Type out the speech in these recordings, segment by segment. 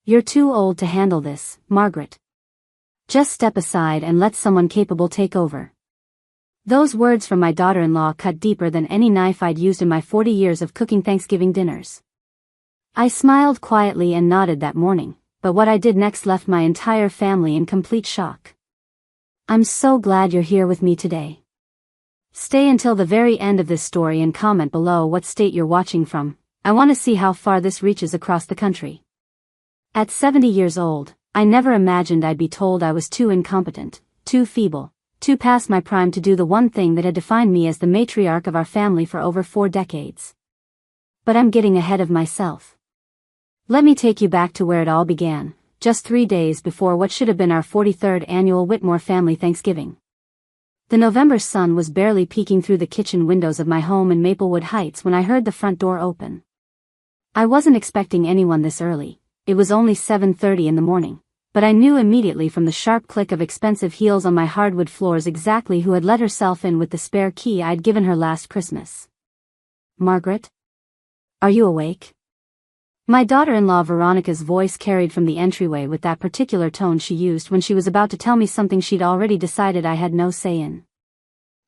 You're too old to handle this, Margaret. Just step aside and let someone capable take over. Those words from my daughter-in-law cut deeper than any knife I'd used in my 40 years of cooking Thanksgiving dinners. I smiled quietly and nodded that morning, but what I did next left my entire family in complete shock. I'm so glad you're here with me today. Stay until the very end of this story and comment below what state you're watching from. I want to see how far this reaches across the country. At 70 years old, I never imagined I'd be told I was too incompetent, too feeble, too past my prime to do the one thing that had defined me as the matriarch of our family for over 4 decades. But I'm getting ahead of myself. Let me take you back to where it all began, just 3 days before what should have been our 43rd annual Whitmore family Thanksgiving. The November sun was barely peeking through the kitchen windows of my home in Maplewood Heights when I heard the front door open. I wasn't expecting anyone this early. It was only 7:30 in the morning, but I knew immediately from the sharp click of expensive heels on my hardwood floors exactly who had let herself in with the spare key I'd given her last Christmas. Margaret? Are you awake? My daughter-in-law Veronica's voice carried from the entryway with that particular tone she used when she was about to tell me something she'd already decided I had no say in.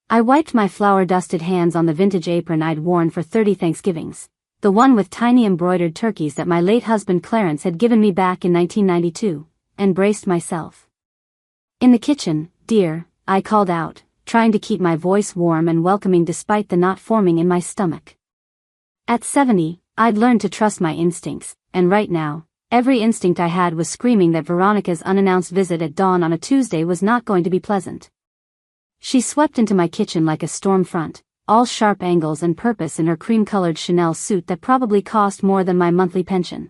I wiped my flour-dusted hands on the vintage apron I'd worn for 30 Thanksgivings, the one with tiny embroidered turkeys that my late husband Clarence had given me back in 1992, and braced myself. In the kitchen, dear, I called out, trying to keep my voice warm and welcoming despite the knot forming in my stomach. At 70, I'd learned to trust my instincts, and right now, every instinct I had was screaming that Veronica's unannounced visit at dawn on a Tuesday was not going to be pleasant. She swept into my kitchen like a storm front, all sharp angles and purpose in her cream-colored Chanel suit that probably cost more than my monthly pension.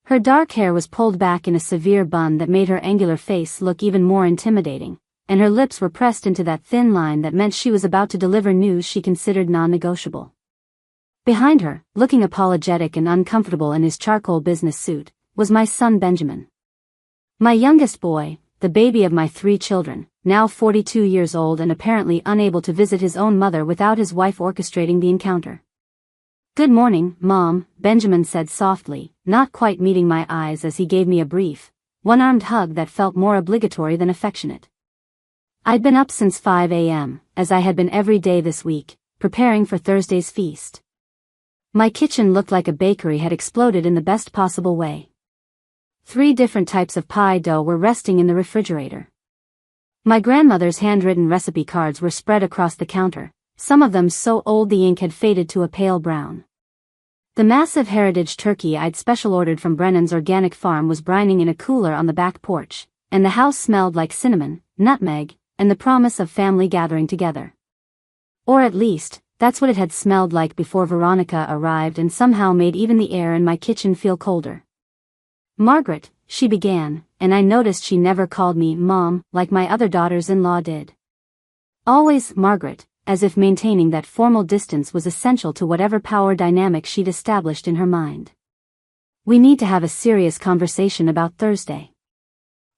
Her dark hair was pulled back in a severe bun that made her angular face look even more intimidating, and her lips were pressed into that thin line that meant she was about to deliver news she considered non-negotiable. Behind her, looking apologetic and uncomfortable in his charcoal business suit, was my son Benjamin. My youngest boy, the baby of my 3 children, now 42 years old and apparently unable to visit his own mother without his wife orchestrating the encounter. Good morning, Mom, Benjamin said softly, not quite meeting my eyes as he gave me a brief, one-armed hug that felt more obligatory than affectionate. I'd been up since 5 a.m., as I had been every day this week, preparing for Thursday's feast. My kitchen looked like a bakery had exploded in the best possible way. 3 different types of pie dough were resting in the refrigerator. My grandmother's handwritten recipe cards were spread across the counter, some of them so old the ink had faded to a pale brown. The massive heritage turkey I'd special ordered from Brennan's organic farm was brining in a cooler on the back porch, and the house smelled like cinnamon, nutmeg, and the promise of family gathering together. Or at least, that's what it had smelled like before Veronica arrived and somehow made even the air in my kitchen feel colder. Margaret, she began, and I noticed she never called me Mom like my other daughters-in-law did. Always Margaret, as if maintaining that formal distance was essential to whatever power dynamic she'd established in her mind. We need to have a serious conversation about Thursday.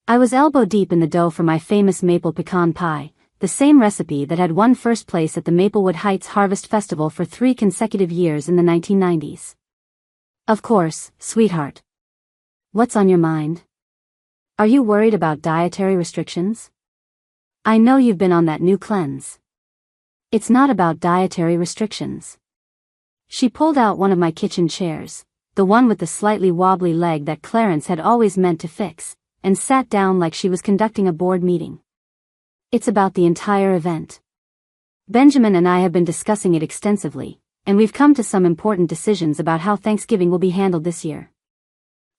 I was elbow-deep in the dough for my famous maple pecan pie, the same recipe that had won first place at the Maplewood Heights Harvest Festival for 3 consecutive years in the 1990s. Of course, sweetheart. What's on your mind? Are you worried about dietary restrictions? I know you've been on that new cleanse. It's not about dietary restrictions. She pulled out one of my kitchen chairs, the one with the slightly wobbly leg that Clarence had always meant to fix, and sat down like she was conducting a board meeting. It's about the entire event. Benjamin and I have been discussing it extensively, and we've come to some important decisions about how Thanksgiving will be handled this year.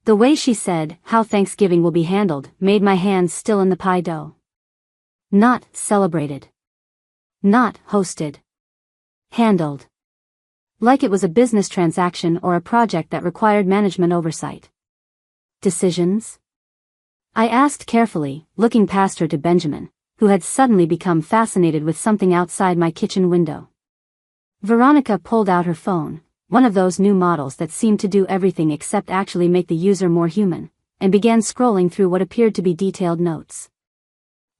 The way she said, how Thanksgiving will be handled, made my hands still in the pie dough. Not celebrated. Not hosted. Handled. Like it was a business transaction or a project that required management oversight. Decisions? I asked carefully, looking past her to Benjamin, who had suddenly become fascinated with something outside my kitchen window. Veronica pulled out her phone, one of those new models that seemed to do everything except actually make the user more human, and began scrolling through what appeared to be detailed notes.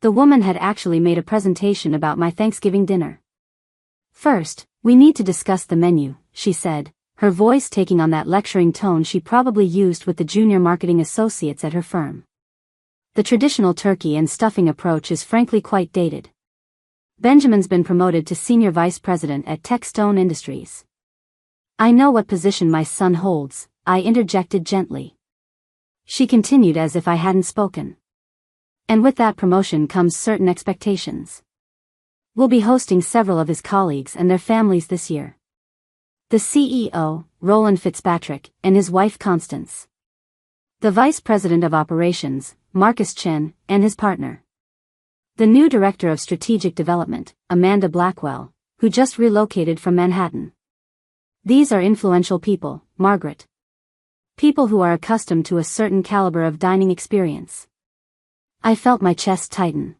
The woman had actually made a presentation about my Thanksgiving dinner. First, we need to discuss the menu, she said, her voice taking on that lecturing tone she probably used with the junior marketing associates at her firm. The traditional turkey and stuffing approach is frankly quite dated. Benjamin's been promoted to senior vice president at Techstone Industries. I know what position my son holds, I interjected gently. She continued as if I hadn't spoken. And with that promotion comes certain expectations. We'll be hosting several of his colleagues and their families this year. The CEO, Roland Fitzpatrick, and his wife Constance. The Vice President of Operations, Marcus Chen, and his partner. The new Director of Strategic Development, Amanda Blackwell, who just relocated from Manhattan. These are influential people, Margaret. People who are accustomed to a certain caliber of dining experience. I felt my chest tighten.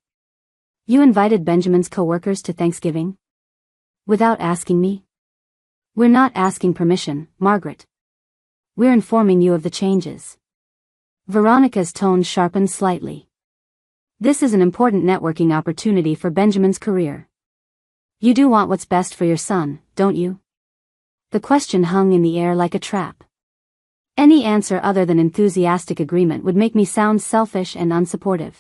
You invited Benjamin's co-workers to Thanksgiving? Without asking me? We're not asking permission, Margaret. We're informing you of the changes. Veronica's tone sharpened slightly. This is an important networking opportunity for Benjamin's career. You do want what's best for your son, don't you? The question hung in the air like a trap. Any answer other than enthusiastic agreement would make me sound selfish and unsupportive.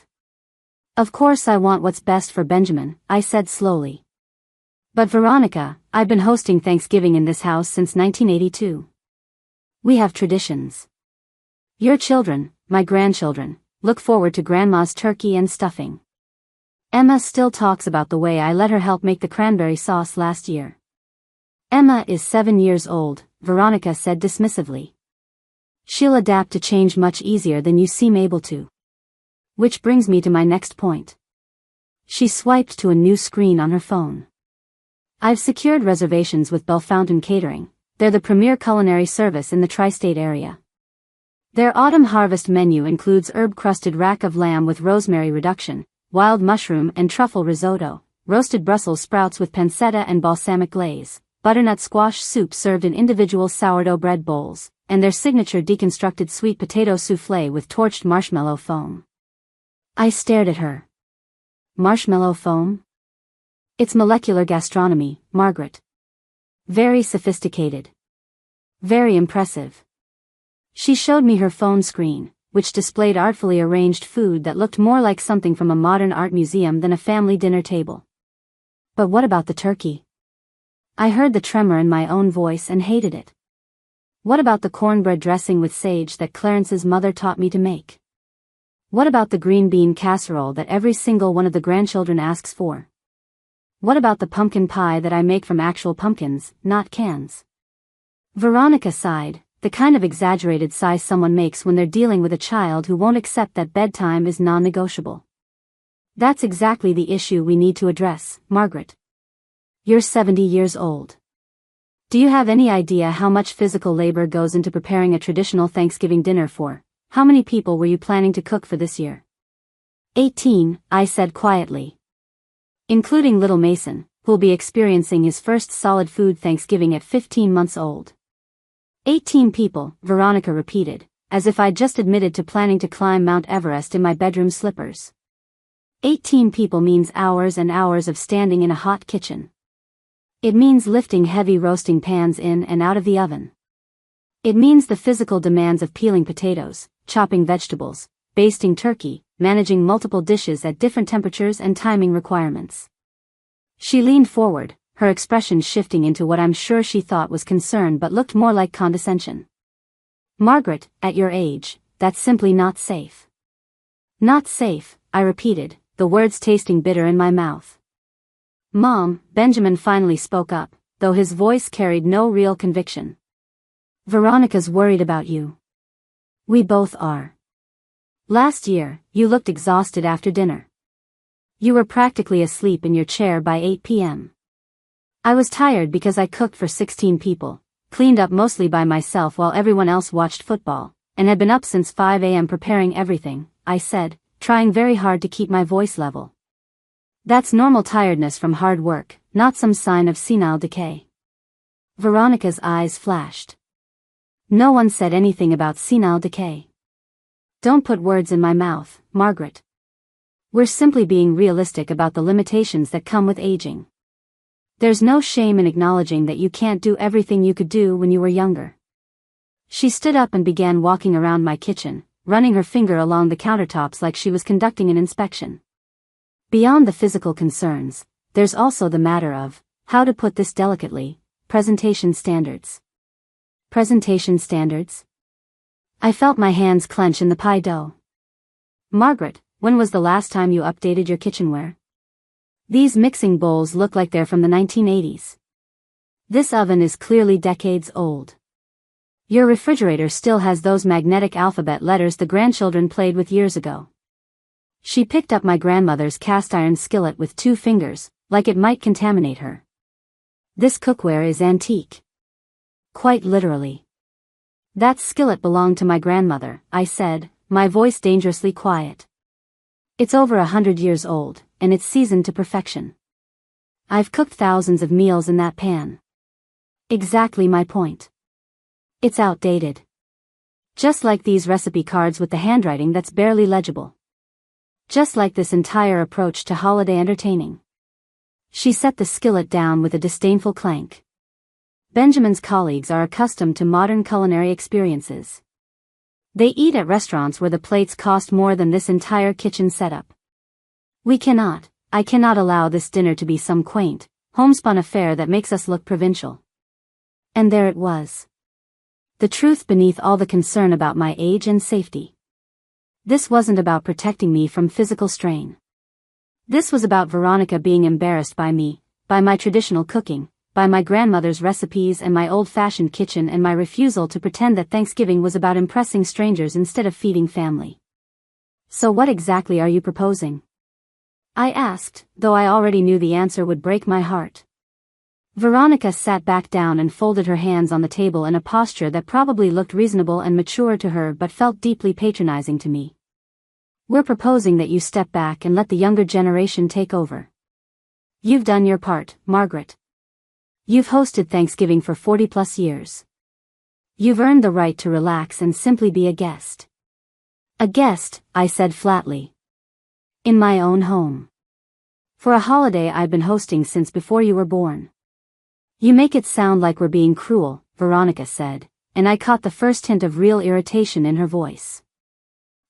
Of course I want what's best for Benjamin, I said slowly. But Veronica, I've been hosting Thanksgiving in this house since 1982. We have traditions. Your children, my grandchildren, look forward to Grandma's turkey and stuffing. Emma still talks about the way I let her help make the cranberry sauce last year. Emma is 7 years old, Veronica said dismissively. She'll adapt to change much easier than you seem able to. Which brings me to my next point. She swiped to a new screen on her phone. I've secured reservations with Bellefontaine Catering. They're the premier culinary service in the tri-state area. Their autumn harvest menu includes herb-crusted rack of lamb with rosemary reduction, wild mushroom and truffle risotto, roasted Brussels sprouts with pancetta and balsamic glaze, butternut squash soup served in individual sourdough bread bowls, and their signature deconstructed sweet potato soufflé with torched marshmallow foam. I stared at her. Marshmallow foam? It's molecular gastronomy, Margaret. Very sophisticated. Very impressive. She showed me her phone screen, which displayed artfully arranged food that looked more like something from a modern art museum than a family dinner table. But what about the turkey? I heard the tremor in my own voice and hated it. What about the cornbread dressing with sage that Clarence's mother taught me to make? What about the green bean casserole that every single one of the grandchildren asks for? What about the pumpkin pie that I make from actual pumpkins, not cans? Veronica sighed, the kind of exaggerated sigh someone makes when they're dealing with a child who won't accept that bedtime is non-negotiable. That's exactly the issue we need to address, Margaret. You're 70 years old. Do you have any idea how much physical labor goes into preparing a traditional Thanksgiving dinner for? How many people were you planning to cook for this year? 18, I said quietly. Including little Mason, who'll be experiencing his first solid food Thanksgiving at 15 months old. 18 people, Veronica repeated, as if I'd just admitted to planning to climb Mount Everest in my bedroom slippers. 18 people means hours and hours of standing in a hot kitchen. It means lifting heavy roasting pans in and out of the oven. It means the physical demands of peeling potatoes, chopping vegetables, basting turkey, managing multiple dishes at different temperatures and timing requirements. She leaned forward, her expression shifting into what I'm sure she thought was concern but looked more like condescension. Margaret, at your age, that's simply not safe. Not safe, I repeated, the words tasting bitter in my mouth. Mom, Benjamin finally spoke up, though his voice carried no real conviction. Veronica's worried about you. We both are. Last year, you looked exhausted after dinner. You were practically asleep in your chair by 8 p.m. I was tired because I cooked for 16 people, cleaned up mostly by myself while everyone else watched football, and had been up since 5 a.m. preparing everything, I said, trying very hard to keep my voice level. That's normal tiredness from hard work, not some sign of senile decay. Veronica's eyes flashed. No one said anything about senile decay. Don't put words in my mouth, Margaret. We're simply being realistic about the limitations that come with aging. There's no shame in acknowledging that you can't do everything you could do when you were younger. She stood up and began walking around my kitchen, running her finger along the countertops like she was conducting an inspection. Beyond the physical concerns, there's also the matter of, how to put this delicately, presentation standards. Presentation standards? I felt my hands clench in the pie dough. Margaret, when was the last time you updated your kitchenware? These mixing bowls look like they're from the 1980s. This oven is clearly decades old. Your refrigerator still has those magnetic alphabet letters the grandchildren played with years ago. She picked up my grandmother's cast-iron skillet with 2 fingers, like it might contaminate her. This cookware is antique. Quite literally. That skillet belonged to my grandmother, I said, my voice dangerously quiet. It's over 100 years old, and it's seasoned to perfection. I've cooked thousands of meals in that pan. Exactly my point. It's outdated. Just like these recipe cards with the handwriting that's barely legible. Just like this entire approach to holiday entertaining. She set the skillet down with a disdainful clank. Benjamin's colleagues are accustomed to modern culinary experiences. They eat at restaurants where the plates cost more than this entire kitchen setup. I cannot allow this dinner to be some quaint, homespun affair that makes us look provincial. And there it was. The truth beneath all the concern about my age and safety. This wasn't about protecting me from physical strain. This was about Veronica being embarrassed by me, by my traditional cooking, by my grandmother's recipes and my old-fashioned kitchen, and my refusal to pretend that Thanksgiving was about impressing strangers instead of feeding family. So what exactly are you proposing? I asked, though I already knew the answer would break my heart. Veronica sat back down and folded her hands on the table in a posture that probably looked reasonable and mature to her but felt deeply patronizing to me. We're proposing that you step back and let the younger generation take over. You've done your part, Margaret. You've hosted Thanksgiving for 40+ years. You've earned the right to relax and simply be a guest. A guest, I said flatly. In my own home. For a holiday I've been hosting since before you were born. You make it sound like we're being cruel, Veronica said, and I caught the first hint of real irritation in her voice.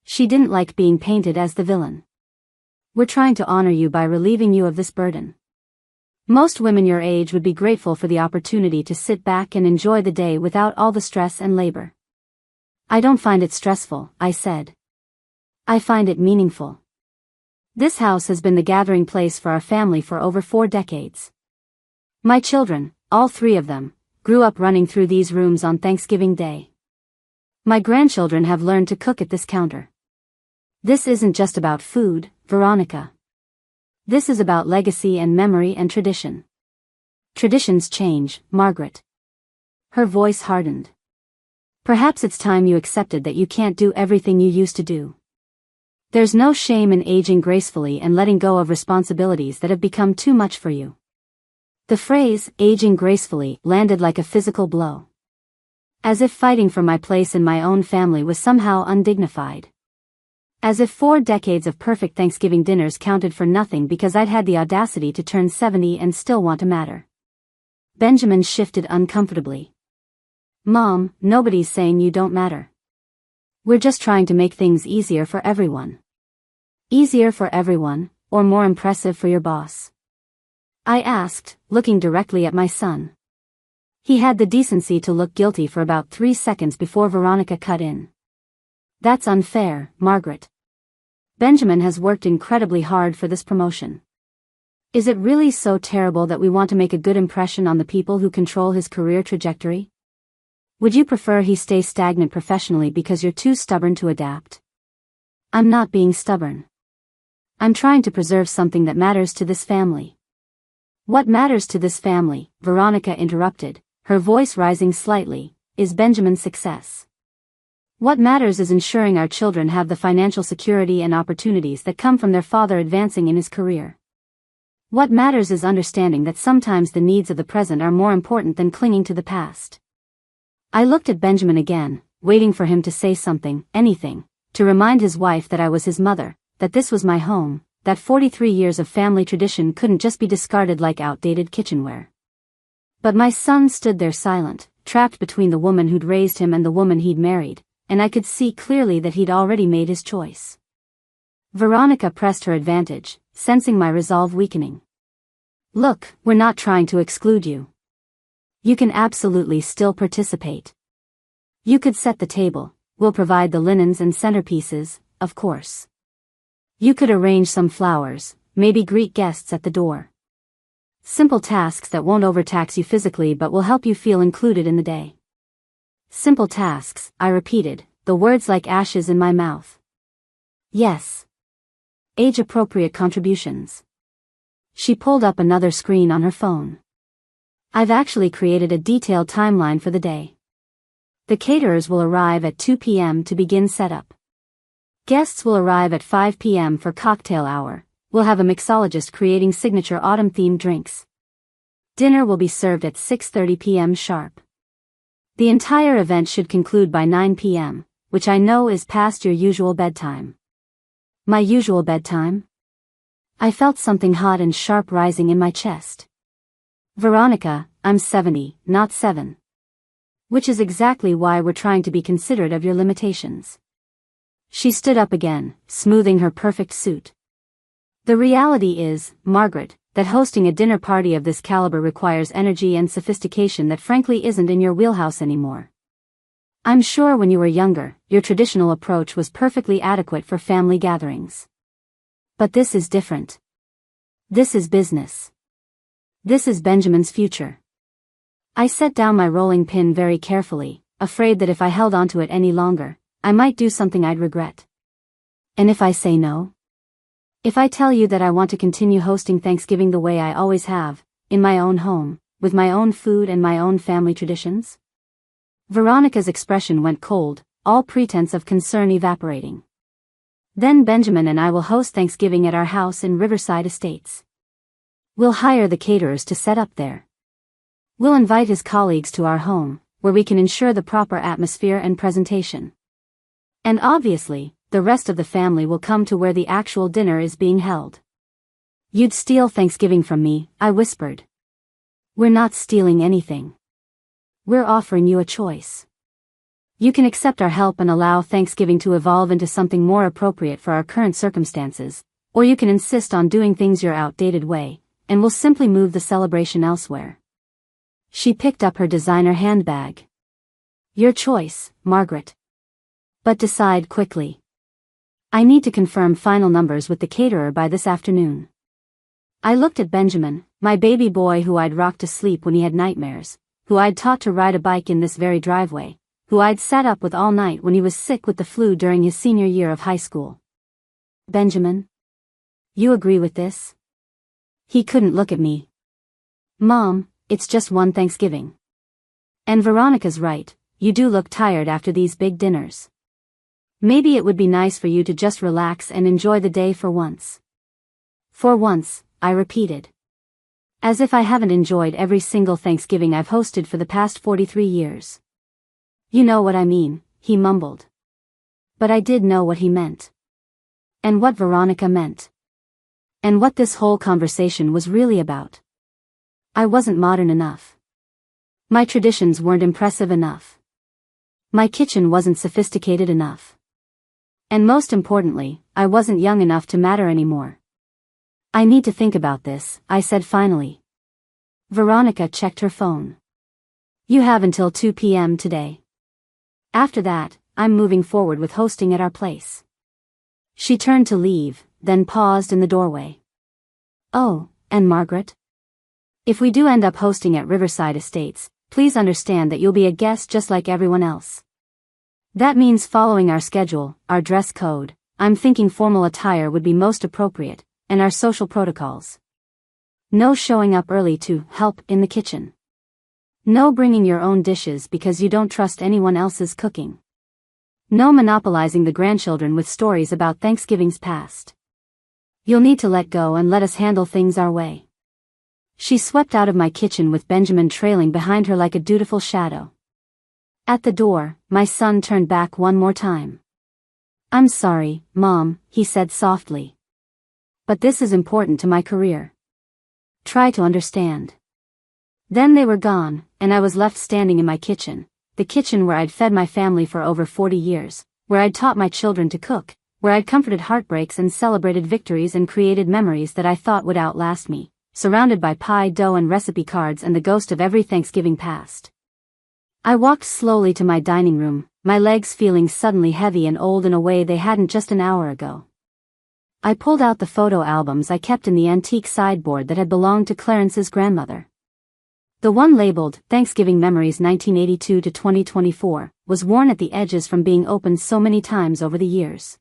She didn't like being painted as the villain. We're trying to honor you by relieving you of this burden. Most women your age would be grateful for the opportunity to sit back and enjoy the day without all the stress and labor. I don't find it stressful, I said. I find it meaningful. This house has been the gathering place for our family for over 4 decades. My children, all 3 of them, grew up running through these rooms on Thanksgiving Day. My grandchildren have learned to cook at this counter. This isn't just about food, Veronica. This is about legacy and memory and tradition. Traditions change, Margaret. Her voice hardened. Perhaps it's time you accepted that you can't do everything you used to do. There's no shame in aging gracefully and letting go of responsibilities that have become too much for you. The phrase, aging gracefully, landed like a physical blow. As if fighting for my place in my own family was somehow undignified. As if 4 decades of perfect Thanksgiving dinners counted for nothing because I'd had the audacity to turn 70 and still want to matter. Benjamin shifted uncomfortably. Mom, nobody's saying you don't matter. We're just trying to make things easier for everyone. Easier for everyone, or more impressive for your boss? I asked, looking directly at my son. He had the decency to look guilty for about 3 seconds before Veronica cut in. That's unfair, Margaret. Benjamin has worked incredibly hard for this promotion. Is it really so terrible that we want to make a good impression on the people who control his career trajectory? Would you prefer he stay stagnant professionally because you're too stubborn to adapt? I'm not being stubborn. I'm trying to preserve something that matters to this family. What matters to this family, Veronica interrupted, her voice rising slightly, is Benjamin's success. What matters is ensuring our children have the financial security and opportunities that come from their father advancing in his career. What matters is understanding that sometimes the needs of the present are more important than clinging to the past. I looked at Benjamin again, waiting for him to say something, anything, to remind his wife that I was his mother, that this was my home, that 43 years of family tradition couldn't just be discarded like outdated kitchenware. But my son stood there silent, trapped between the woman who'd raised him and the woman he'd married, and I could see clearly that he'd already made his choice. Veronica pressed her advantage, sensing my resolve weakening. Look, we're not trying to exclude you. You can absolutely still participate. You could set the table, we'll provide the linens and centerpieces, of course. You could arrange some flowers, maybe greet guests at the door. Simple tasks that won't overtax you physically but will help you feel included in the day. Simple tasks, I repeated, the words like ashes in my mouth. Yes. Age-appropriate contributions. She pulled up another screen on her phone. I've actually created a detailed timeline for the day. The caterers will arrive at 2 p.m. to begin setup. Guests will arrive at 5 p.m. for cocktail hour. We'll have a mixologist creating signature autumn-themed drinks. Dinner will be served at 6:30 p.m. sharp. The entire event should conclude by 9 p.m., which I know is past your usual bedtime. My usual bedtime? I felt something hot and sharp rising in my chest. Veronica, I'm 70, not 7. Which is exactly why we're trying to be considerate of your limitations. She stood up again, smoothing her perfect suit. The reality is, Margaret, that hosting a dinner party of this caliber requires energy and sophistication that frankly isn't in your wheelhouse anymore. I'm sure when you were younger, your traditional approach was perfectly adequate for family gatherings. But this is different. This is business. This is Benjamin's future. I set down my rolling pin very carefully, afraid that if I held onto it any longer, I might do something I'd regret. And if I say no? If I tell you that I want to continue hosting Thanksgiving the way I always have, in my own home, with my own food and my own family traditions? Veronica's expression went cold, all pretense of concern evaporating. Then Benjamin and I will host Thanksgiving at our house in Riverside Estates. We'll hire the caterers to set up there. We'll invite his colleagues to our home, where we can ensure the proper atmosphere and presentation. And obviously, the rest of the family will come to where the actual dinner is being held. You'd steal Thanksgiving from me, I whispered. We're not stealing anything. We're offering you a choice. You can accept our help and allow Thanksgiving to evolve into something more appropriate for our current circumstances, or you can insist on doing things your outdated way, and we'll simply move the celebration elsewhere. She picked up her designer handbag. Your choice, Margaret. But decide quickly. I need to confirm final numbers with the caterer by this afternoon. I looked at Benjamin, my baby boy who I'd rocked to sleep when he had nightmares, who I'd taught to ride a bike in this very driveway, who I'd sat up with all night when he was sick with the flu during his senior year of high school. Benjamin? You agree with this? He couldn't look at me. Mom, it's just one Thanksgiving. And Veronica's right, you do look tired after these big dinners. Maybe it would be nice for you to just relax and enjoy the day for once. For once, I repeated. As if I haven't enjoyed every single Thanksgiving I've hosted for the past 43 years. You know what I mean, he mumbled. But I did know what he meant. And what Veronica meant. And what this whole conversation was really about. I wasn't modern enough. My traditions weren't impressive enough. My kitchen wasn't sophisticated enough. And most importantly, I wasn't young enough to matter anymore. I need to think about this, I said finally. Veronica checked her phone. You have until 2 p.m. today. After that, I'm moving forward with hosting at our place. She turned to leave, then paused in the doorway. Oh, and Margaret? If we do end up hosting at Riverside Estates, please understand that you'll be a guest just like everyone else. That means following our schedule, our dress code. I'm thinking formal attire would be most appropriate, and our social protocols. No showing up early to help in the kitchen. No bringing your own dishes because you don't trust anyone else's cooking. No monopolizing the grandchildren with stories about Thanksgiving's past. You'll need to let go and let us handle things our way. She swept out of my kitchen with Benjamin trailing behind her like a dutiful shadow. At the door, my son turned back one more time. I'm sorry, Mom, he said softly. But this is important to my career. Try to understand. Then they were gone, and I was left standing in my kitchen, the kitchen where I'd fed my family for over 40 years, where I'd taught my children to cook, where I'd comforted heartbreaks and celebrated victories and created memories that I thought would outlast me, surrounded by pie dough and recipe cards and the ghost of every Thanksgiving past. I walked slowly to my dining room, my legs feeling suddenly heavy and old in a way they hadn't just an hour ago. I pulled out the photo albums I kept in the antique sideboard that had belonged to Clarence's grandmother. The one labeled, Thanksgiving Memories 1982 to 2024, was worn at the edges from being opened so many times over the years.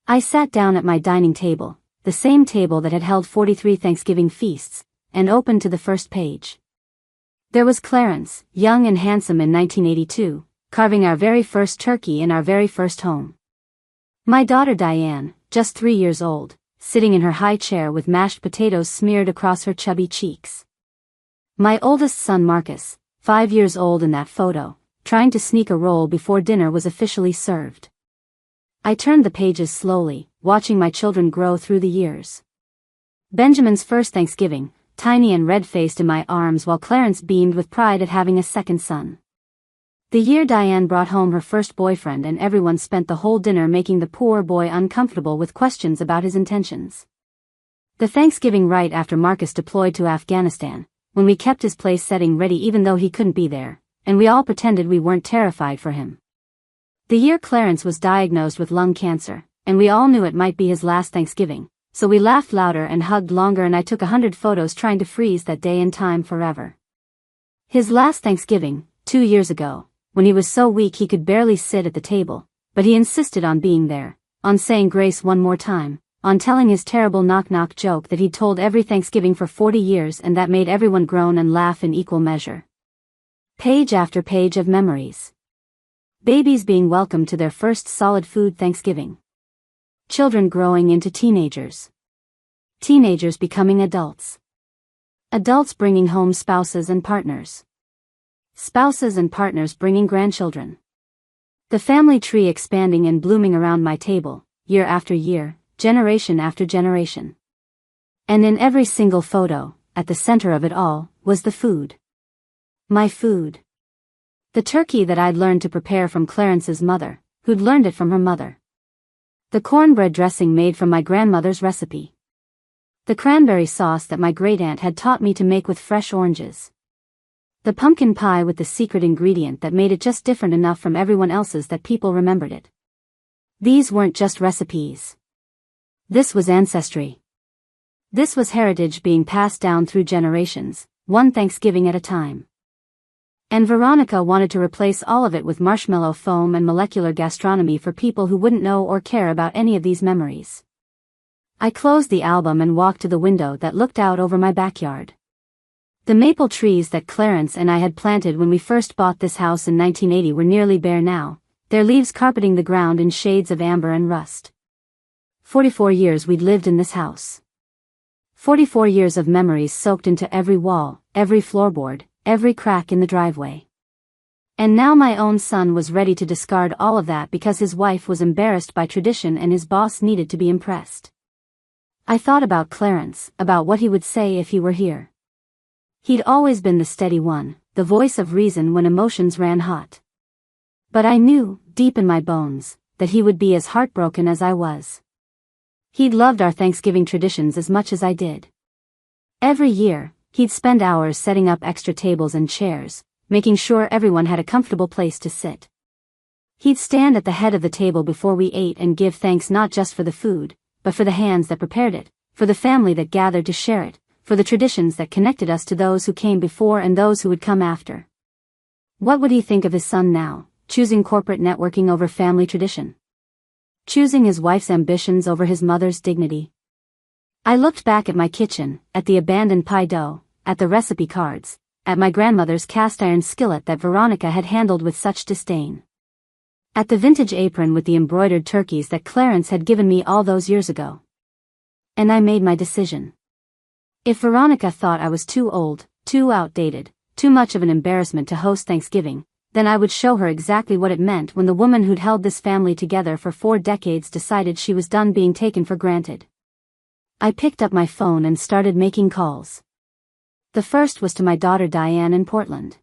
I sat down at my dining table, the same table that had held 43 Thanksgiving feasts, and opened to the first page. There was Clarence, young and handsome in 1982, carving our very first turkey in our very first home. My daughter Diane, just 3 years old, sitting in her high chair with mashed potatoes smeared across her chubby cheeks. My oldest son Marcus, 5 years old in that photo, trying to sneak a roll before dinner was officially served. I turned the pages slowly, watching my children grow through the years. Benjamin's first Thanksgiving, tiny and red-faced in my arms while Clarence beamed with pride at having a second son. The year Diane brought home her first boyfriend and everyone spent the whole dinner making the poor boy uncomfortable with questions about his intentions. The Thanksgiving right after Marcus deployed to Afghanistan, when we kept his place setting ready even though he couldn't be there, and we all pretended we weren't terrified for him. The year Clarence was diagnosed with lung cancer, and we all knew it might be his last Thanksgiving, so we laughed louder and hugged longer and I took 100 photos trying to freeze that day in time forever. His last Thanksgiving, 2 years ago, when he was so weak he could barely sit at the table, but he insisted on being there, on saying grace one more time, on telling his terrible knock-knock joke that he'd told every Thanksgiving for 40 years and that made everyone groan and laugh in equal measure. Page after page of memories. Babies being welcomed to their first solid food Thanksgiving. Children growing into teenagers. Teenagers becoming adults. Adults bringing home spouses and partners. Spouses and partners bringing grandchildren. The family tree expanding and blooming around my table, year after year, generation after generation. And in every single photo, at the center of it all, was the food. My food. The turkey that I'd learned to prepare from Clarence's mother, who'd learned it from her mother. The cornbread dressing made from my grandmother's recipe. The cranberry sauce that my great-aunt had taught me to make with fresh oranges. The pumpkin pie with the secret ingredient that made it just different enough from everyone else's that people remembered it. These weren't just recipes. This was ancestry. This was heritage being passed down through generations, one Thanksgiving at a time. And Veronica wanted to replace all of it with marshmallow foam and molecular gastronomy for people who wouldn't know or care about any of these memories. I closed the album and walked to the window that looked out over my backyard. The maple trees that Clarence and I had planted when we first bought this house in 1980 were nearly bare now, their leaves carpeting the ground in shades of amber and rust. 44 years we'd lived in this house. 44 years of memories soaked into every wall, every floorboard, every crack in the driveway. And now my own son was ready to discard all of that because his wife was embarrassed by tradition and his boss needed to be impressed. I thought about Clarence, about what he would say if he were here. He'd always been the steady one, the voice of reason when emotions ran hot. But I knew, deep in my bones, that he would be as heartbroken as I was. He'd loved our Thanksgiving traditions as much as I did. Every year, he'd spend hours setting up extra tables and chairs, making sure everyone had a comfortable place to sit. He'd stand at the head of the table before we ate and give thanks not just for the food, but for the hands that prepared it, for the family that gathered to share it, for the traditions that connected us to those who came before and those who would come after. What would he think of his son now, choosing corporate networking over family tradition? Choosing his wife's ambitions over his mother's dignity? I looked back at my kitchen, at the abandoned pie dough, at the recipe cards, at my grandmother's cast-iron skillet that Veronica had handled with such disdain. At the vintage apron with the embroidered turkeys that Clarence had given me all those years ago. And I made my decision. If Veronica thought I was too old, too outdated, too much of an embarrassment to host Thanksgiving, then I would show her exactly what it meant when the woman who'd held this family together for 4 decades decided she was done being taken for granted. I picked up my phone and started making calls. The first was to my daughter Diane in Portland.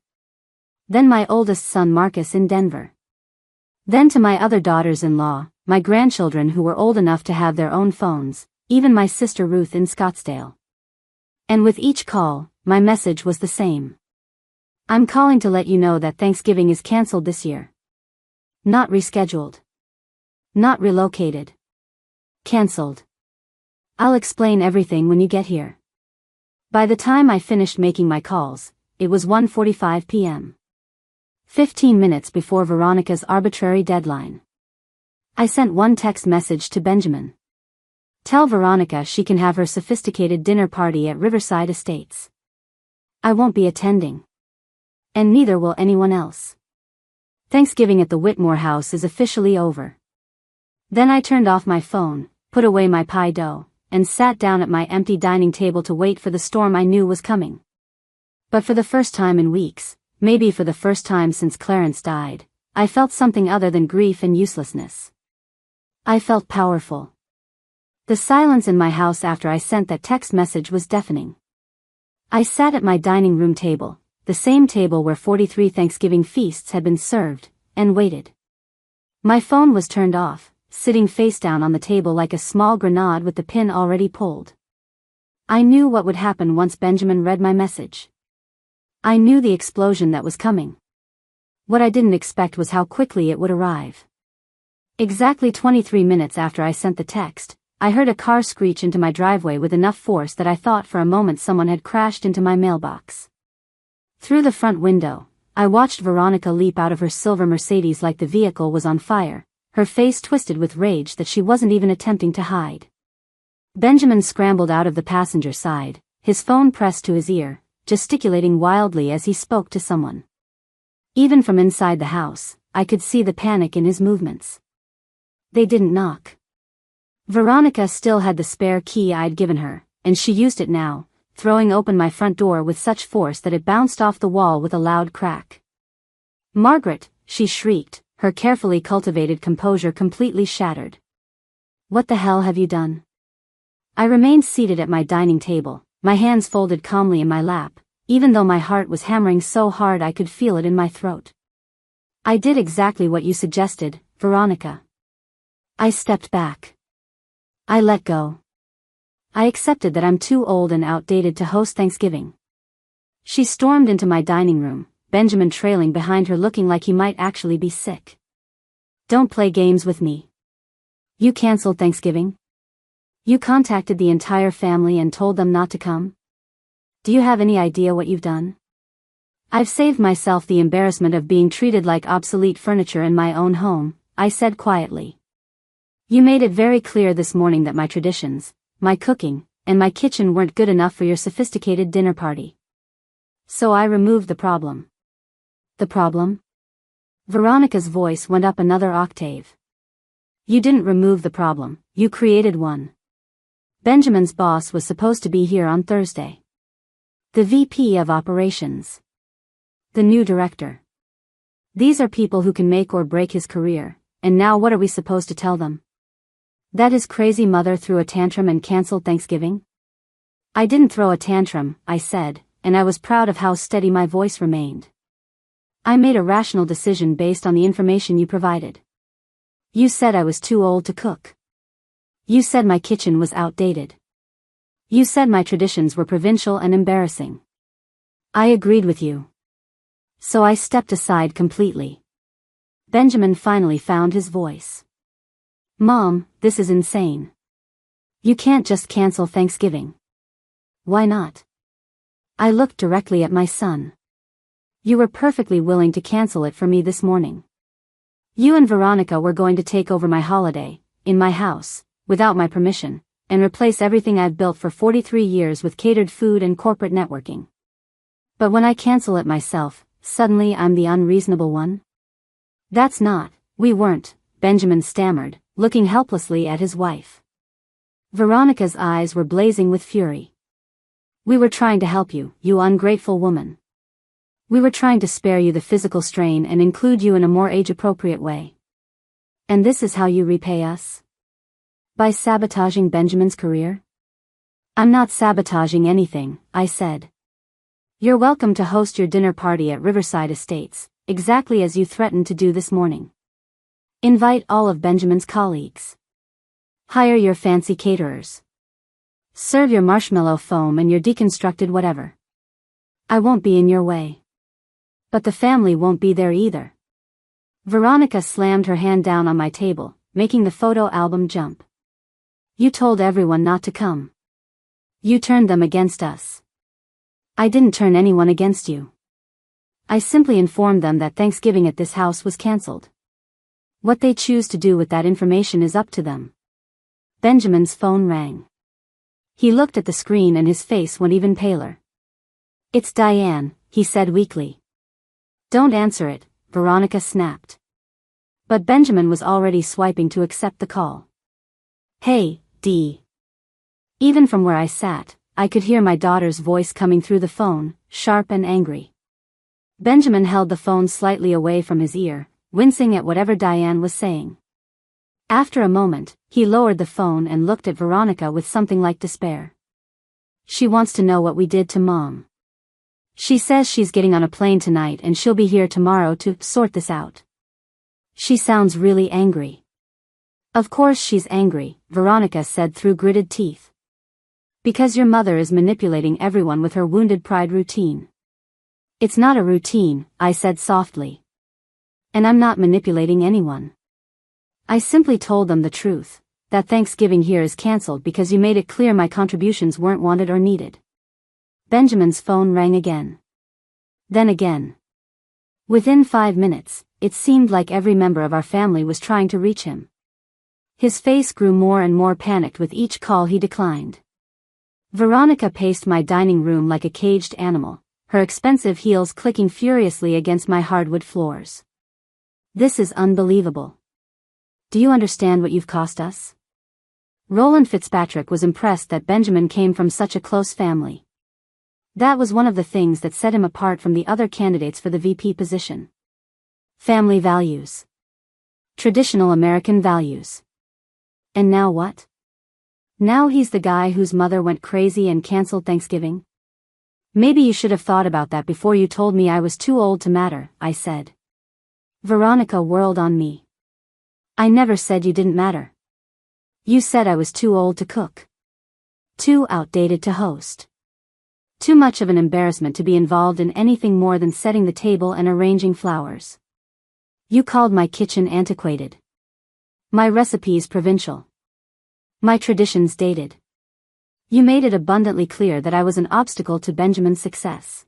Then my oldest son Marcus in Denver. Then to my other daughters-in-law, my grandchildren who were old enough to have their own phones, even my sister Ruth in Scottsdale. And with each call, my message was the same. I'm calling to let you know that Thanksgiving is canceled this year. Not rescheduled. Not relocated. Canceled. I'll explain everything when you get here. By the time I finished making my calls, it was 1:45 p.m. 15 minutes before Veronica's arbitrary deadline. I sent one text message to Benjamin. Tell Veronica she can have her sophisticated dinner party at Riverside Estates. I won't be attending. And neither will anyone else. Thanksgiving at the Whitmore house is officially over. Then I turned off my phone, put away my pie dough, and sat down at my empty dining table to wait for the storm I knew was coming. But for the first time in weeks, maybe for the first time since Clarence died, I felt something other than grief and uselessness. I felt powerful. The silence in my house after I sent that text message was deafening. I sat at my dining room table, the same table where 43 Thanksgiving feasts had been served, and waited. My phone was turned off, sitting face down on the table like a small grenade with the pin already pulled. I knew what would happen once Benjamin read my message. I knew the explosion that was coming. What I didn't expect was how quickly it would arrive. Exactly 23 minutes after I sent the text, I heard a car screech into my driveway with enough force that I thought for a moment someone had crashed into my mailbox. Through the front window, I watched Veronica leap out of her silver Mercedes like the vehicle was on fire, her face twisted with rage that she wasn't even attempting to hide. Benjamin scrambled out of the passenger side, his phone pressed to his ear, gesticulating wildly as he spoke to someone. Even from inside the house, I could see the panic in his movements. They didn't knock. Veronica still had the spare key I'd given her, and she used it now, throwing open my front door with such force that it bounced off the wall with a loud crack. "Margaret," she shrieked, her carefully cultivated composure completely shattered. "What the hell have you done?" I remained seated at my dining table, my hands folded calmly in my lap, even though my heart was hammering so hard I could feel it in my throat. "I did exactly what you suggested, Veronica." I stepped back. I let go. I accepted that I'm too old and outdated to host Thanksgiving. She stormed into my dining room, Benjamin trailing behind her looking like he might actually be sick. "Don't play games with me. You canceled Thanksgiving? You contacted the entire family and told them not to come? Do you have any idea what you've done?" "I've saved myself the embarrassment of being treated like obsolete furniture in my own home," I said quietly. "You made it very clear this morning that my traditions, my cooking, and my kitchen weren't good enough for your sophisticated dinner party. So I removed the problem." "The problem?" Veronica's voice went up another octave. "You didn't remove the problem, you created one. Benjamin's boss was supposed to be here on Thursday. The VP of Operations. The new director. These are people who can make or break his career, and now what are we supposed to tell them? That his crazy mother threw a tantrum and canceled Thanksgiving?" "I didn't throw a tantrum," I said, and I was proud of how steady my voice remained. "I made a rational decision based on the information you provided. You said I was too old to cook. You said my kitchen was outdated. You said my traditions were provincial and embarrassing. I agreed with you. So I stepped aside completely." Benjamin finally found his voice. "Mom, this is insane. You can't just cancel Thanksgiving." "Why not?" I looked directly at my son. "You were perfectly willing to cancel it for me this morning. You and Veronica were going to take over my holiday, in my house, without my permission, and replace everything I've built for 43 years with catered food and corporate networking. But when I cancel it myself, suddenly I'm the unreasonable one?" "That's not, we weren't," Benjamin stammered, looking helplessly at his wife. Veronica's eyes were blazing with fury. "We were trying to help you, you ungrateful woman. We were trying to spare you the physical strain and include you in a more age-appropriate way. And this is how you repay us? By sabotaging Benjamin's career?" I'm not sabotaging anything, I said. You're welcome to host your dinner party at Riverside Estates, exactly as you threatened to do this morning. Invite all of Benjamin's colleagues. Hire your fancy caterers. Serve your marshmallow foam and your deconstructed whatever. I won't be in your way. But the family won't be there either. Veronica slammed her hand down on my table, making the photo album jump. You told everyone not to come. You turned them against us. I didn't turn anyone against you. I simply informed them that Thanksgiving at this house was cancelled. What they choose to do with that information is up to them. Benjamin's phone rang. He looked at the screen and his face went even paler. It's Diane, he said weakly. Don't answer it, Veronica snapped. But Benjamin was already swiping to accept the call. Hey, Dee. Even from where I sat, I could hear my daughter's voice coming through the phone, sharp and angry. Benjamin held the phone slightly away from his ear, wincing at whatever Diane was saying. After a moment, he lowered the phone and looked at Veronica with something like despair. She wants to know what we did to Mom. She says she's getting on a plane tonight and she'll be here tomorrow to sort this out. She sounds really angry. Of course she's angry, Veronica said through gritted teeth. Because your mother is manipulating everyone with her wounded pride routine. It's not a routine, I said softly. And I'm not manipulating anyone. I simply told them the truth, that Thanksgiving here is cancelled because you made it clear my contributions weren't wanted or needed. Benjamin's phone rang again. Then again. Within 5 minutes, it seemed like every member of our family was trying to reach him. His face grew more and more panicked with each call he declined. Veronica paced my dining room like a caged animal, her expensive heels clicking furiously against my hardwood floors. This is unbelievable. Do you understand what you've cost us? Roland Fitzpatrick was impressed that Benjamin came from such a close family. That was one of the things that set him apart from the other candidates for the VP position. Family values. Traditional American values. And now what? Now he's the guy whose mother went crazy and canceled Thanksgiving? Maybe you should have thought about that before you told me I was too old to matter, I said. Veronica whirled on me. I never said you didn't matter. You said I was too old to cook. Too outdated to host. Too much of an embarrassment to be involved in anything more than setting the table and arranging flowers. You called my kitchen antiquated. My recipes provincial. My traditions dated. You made it abundantly clear that I was an obstacle to Benjamin's success.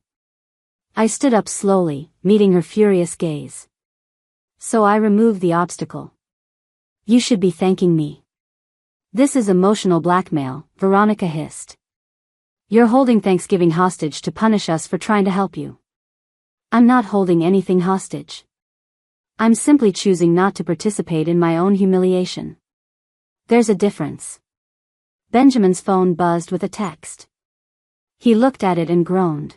I stood up slowly, meeting her furious gaze. So I removed the obstacle. You should be thanking me. This is emotional blackmail, Veronica hissed. You're holding Thanksgiving hostage to punish us for trying to help you. I'm not holding anything hostage. I'm simply choosing not to participate in my own humiliation. There's a difference. Benjamin's phone buzzed with a text. He looked at it and groaned.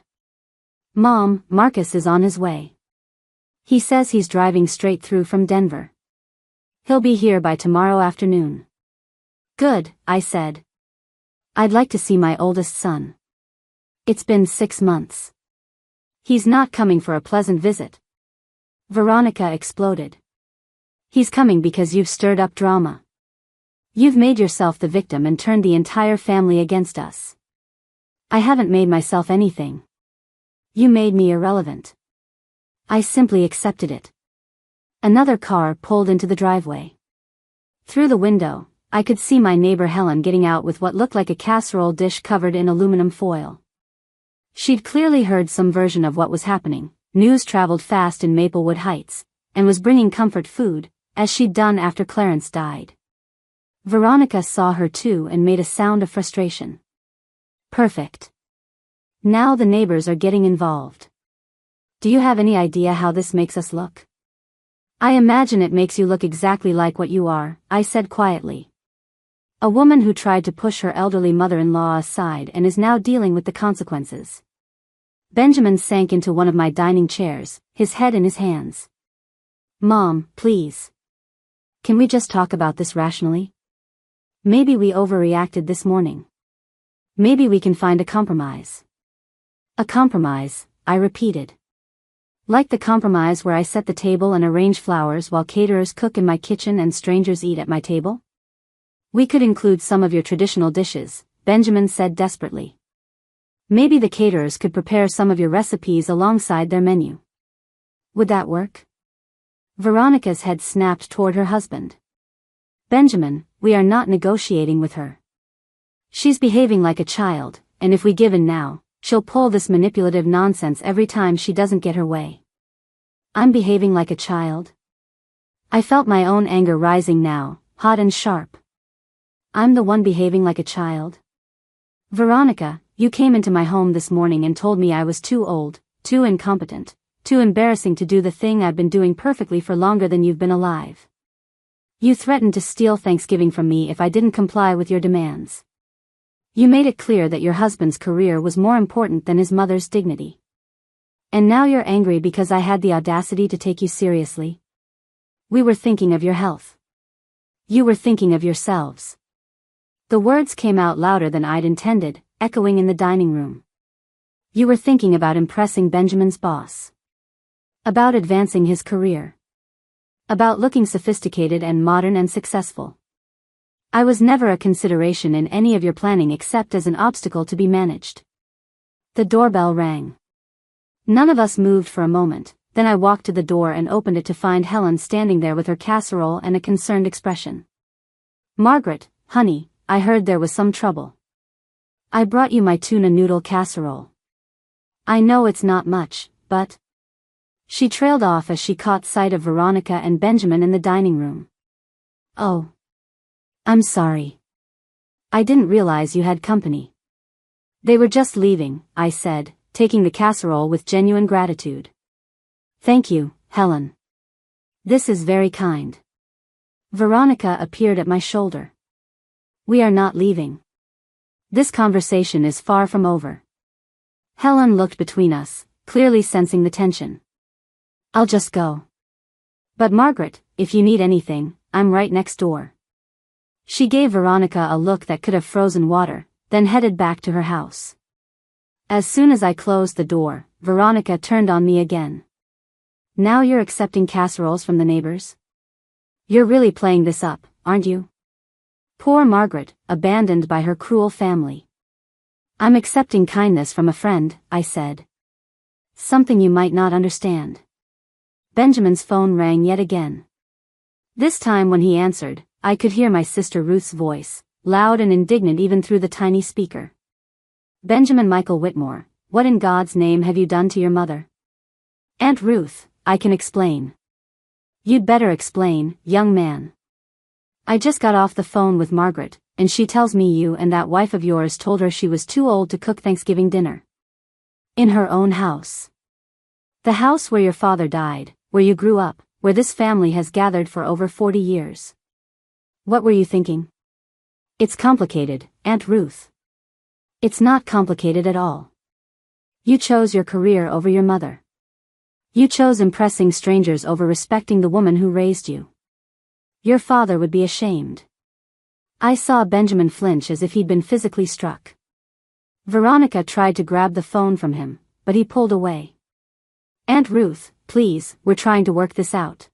Mom, Marcus is on his way. He says he's driving straight through from Denver. He'll be here by tomorrow afternoon. Good, I said. I'd like to see my oldest son. It's been 6 months. He's not coming for a pleasant visit. Veronica exploded. He's coming because you've stirred up drama. You've made yourself the victim and turned the entire family against us. I haven't made myself anything. You made me irrelevant. I simply accepted it. Another car pulled into the driveway. Through the window, I could see my neighbor Helen getting out with what looked like a casserole dish covered in aluminum foil. She'd clearly heard some version of what was happening. News traveled fast in Maplewood Heights, and was bringing comfort food, as she'd done after Clarence died. Veronica saw her too and made a sound of frustration. Perfect. Now the neighbors are getting involved. Do you have any idea how this makes us look? I imagine it makes you look exactly like what you are, I said quietly. A woman who tried to push her elderly mother-in-law aside and is now dealing with the consequences. Benjamin sank into one of my dining chairs, his head in his hands. Mom, please. Can we just talk about this rationally? Maybe we overreacted this morning. Maybe we can find a compromise. A compromise, I repeated. Like the compromise where I set the table and arrange flowers while caterers cook in my kitchen and strangers eat at my table? We could include some of your traditional dishes, Benjamin said desperately. Maybe the caterers could prepare some of your recipes alongside their menu. Would that work? Veronica's head snapped toward her husband. Benjamin, we are not negotiating with her. She's behaving like a child, and if we give in now, she'll pull this manipulative nonsense every time she doesn't get her way. I'm behaving like a child? I felt my own anger rising now, hot and sharp. I'm the one behaving like a child? Veronica, you came into my home this morning and told me I was too old, too incompetent, too embarrassing to do the thing I've been doing perfectly for longer than you've been alive. You threatened to steal Thanksgiving from me if I didn't comply with your demands. You made it clear that your husband's career was more important than his mother's dignity. And now you're angry because I had the audacity to take you seriously? We were thinking of your health. You were thinking of yourselves. The words came out louder than I'd intended, echoing in the dining room. You were thinking about impressing Benjamin's boss. About advancing his career. About looking sophisticated and modern and successful. I was never a consideration in any of your planning except as an obstacle to be managed. The doorbell rang. None of us moved for a moment, then I walked to the door and opened it to find Helen standing there with her casserole and a concerned expression. Margaret, honey, I heard there was some trouble. I brought you my tuna noodle casserole. I know it's not much, but... She trailed off as she caught sight of Veronica and Benjamin in the dining room. Oh. I'm sorry. I didn't realize you had company. They were just leaving, I said, taking the casserole with genuine gratitude. Thank you, Helen. This is very kind. Veronica appeared at my shoulder. We are not leaving. This conversation is far from over. Helen looked between us, clearly sensing the tension. I'll just go. But Margaret, if you need anything, I'm right next door. She gave Veronica a look that could have frozen water, then headed back to her house. As soon as I closed the door, Veronica turned on me again. Now you're accepting casseroles from the neighbors? You're really playing this up, aren't you? Poor Margaret, abandoned by her cruel family. I'm accepting kindness from a friend, I said. Something you might not understand. Benjamin's phone rang yet again. This time when he answered, I could hear my sister Ruth's voice, loud and indignant even through the tiny speaker. Benjamin Michael Whitmore, what in God's name have you done to your mother? Aunt Ruth, I can explain. You'd better explain, young man. I just got off the phone with Margaret, and she tells me you and that wife of yours told her she was too old to cook Thanksgiving dinner. In her own house. The house where your father died, where you grew up, where this family has gathered for over 40 years. What were you thinking? It's complicated, Aunt Ruth. It's not complicated at all. You chose your career over your mother. You chose impressing strangers over respecting the woman who raised you. Your father would be ashamed. I saw Benjamin flinch as if he'd been physically struck. Veronica tried to grab the phone from him, but he pulled away. Aunt Ruth, please, we're trying to work this out.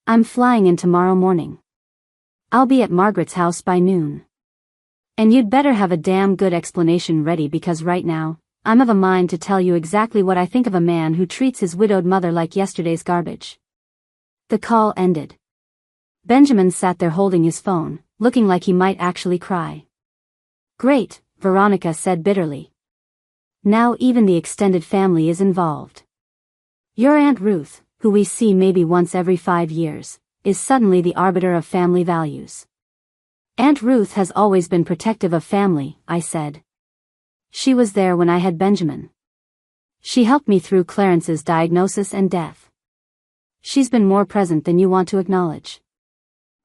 I'm flying in tomorrow morning. I'll be at Margaret's house by noon. And you'd better have a damn good explanation ready because right now, I'm of a mind to tell you exactly what I think of a man who treats his widowed mother like yesterday's garbage. The call ended. Benjamin sat there holding his phone, looking like he might actually cry. Great, Veronica said bitterly. Now even the extended family is involved. Your Aunt Ruth, who we see maybe once every 5 years, is suddenly the arbiter of family values. Aunt Ruth has always been protective of family, I said. She was there when I had Benjamin. She helped me through Clarence's diagnosis and death. She's been more present than you want to acknowledge.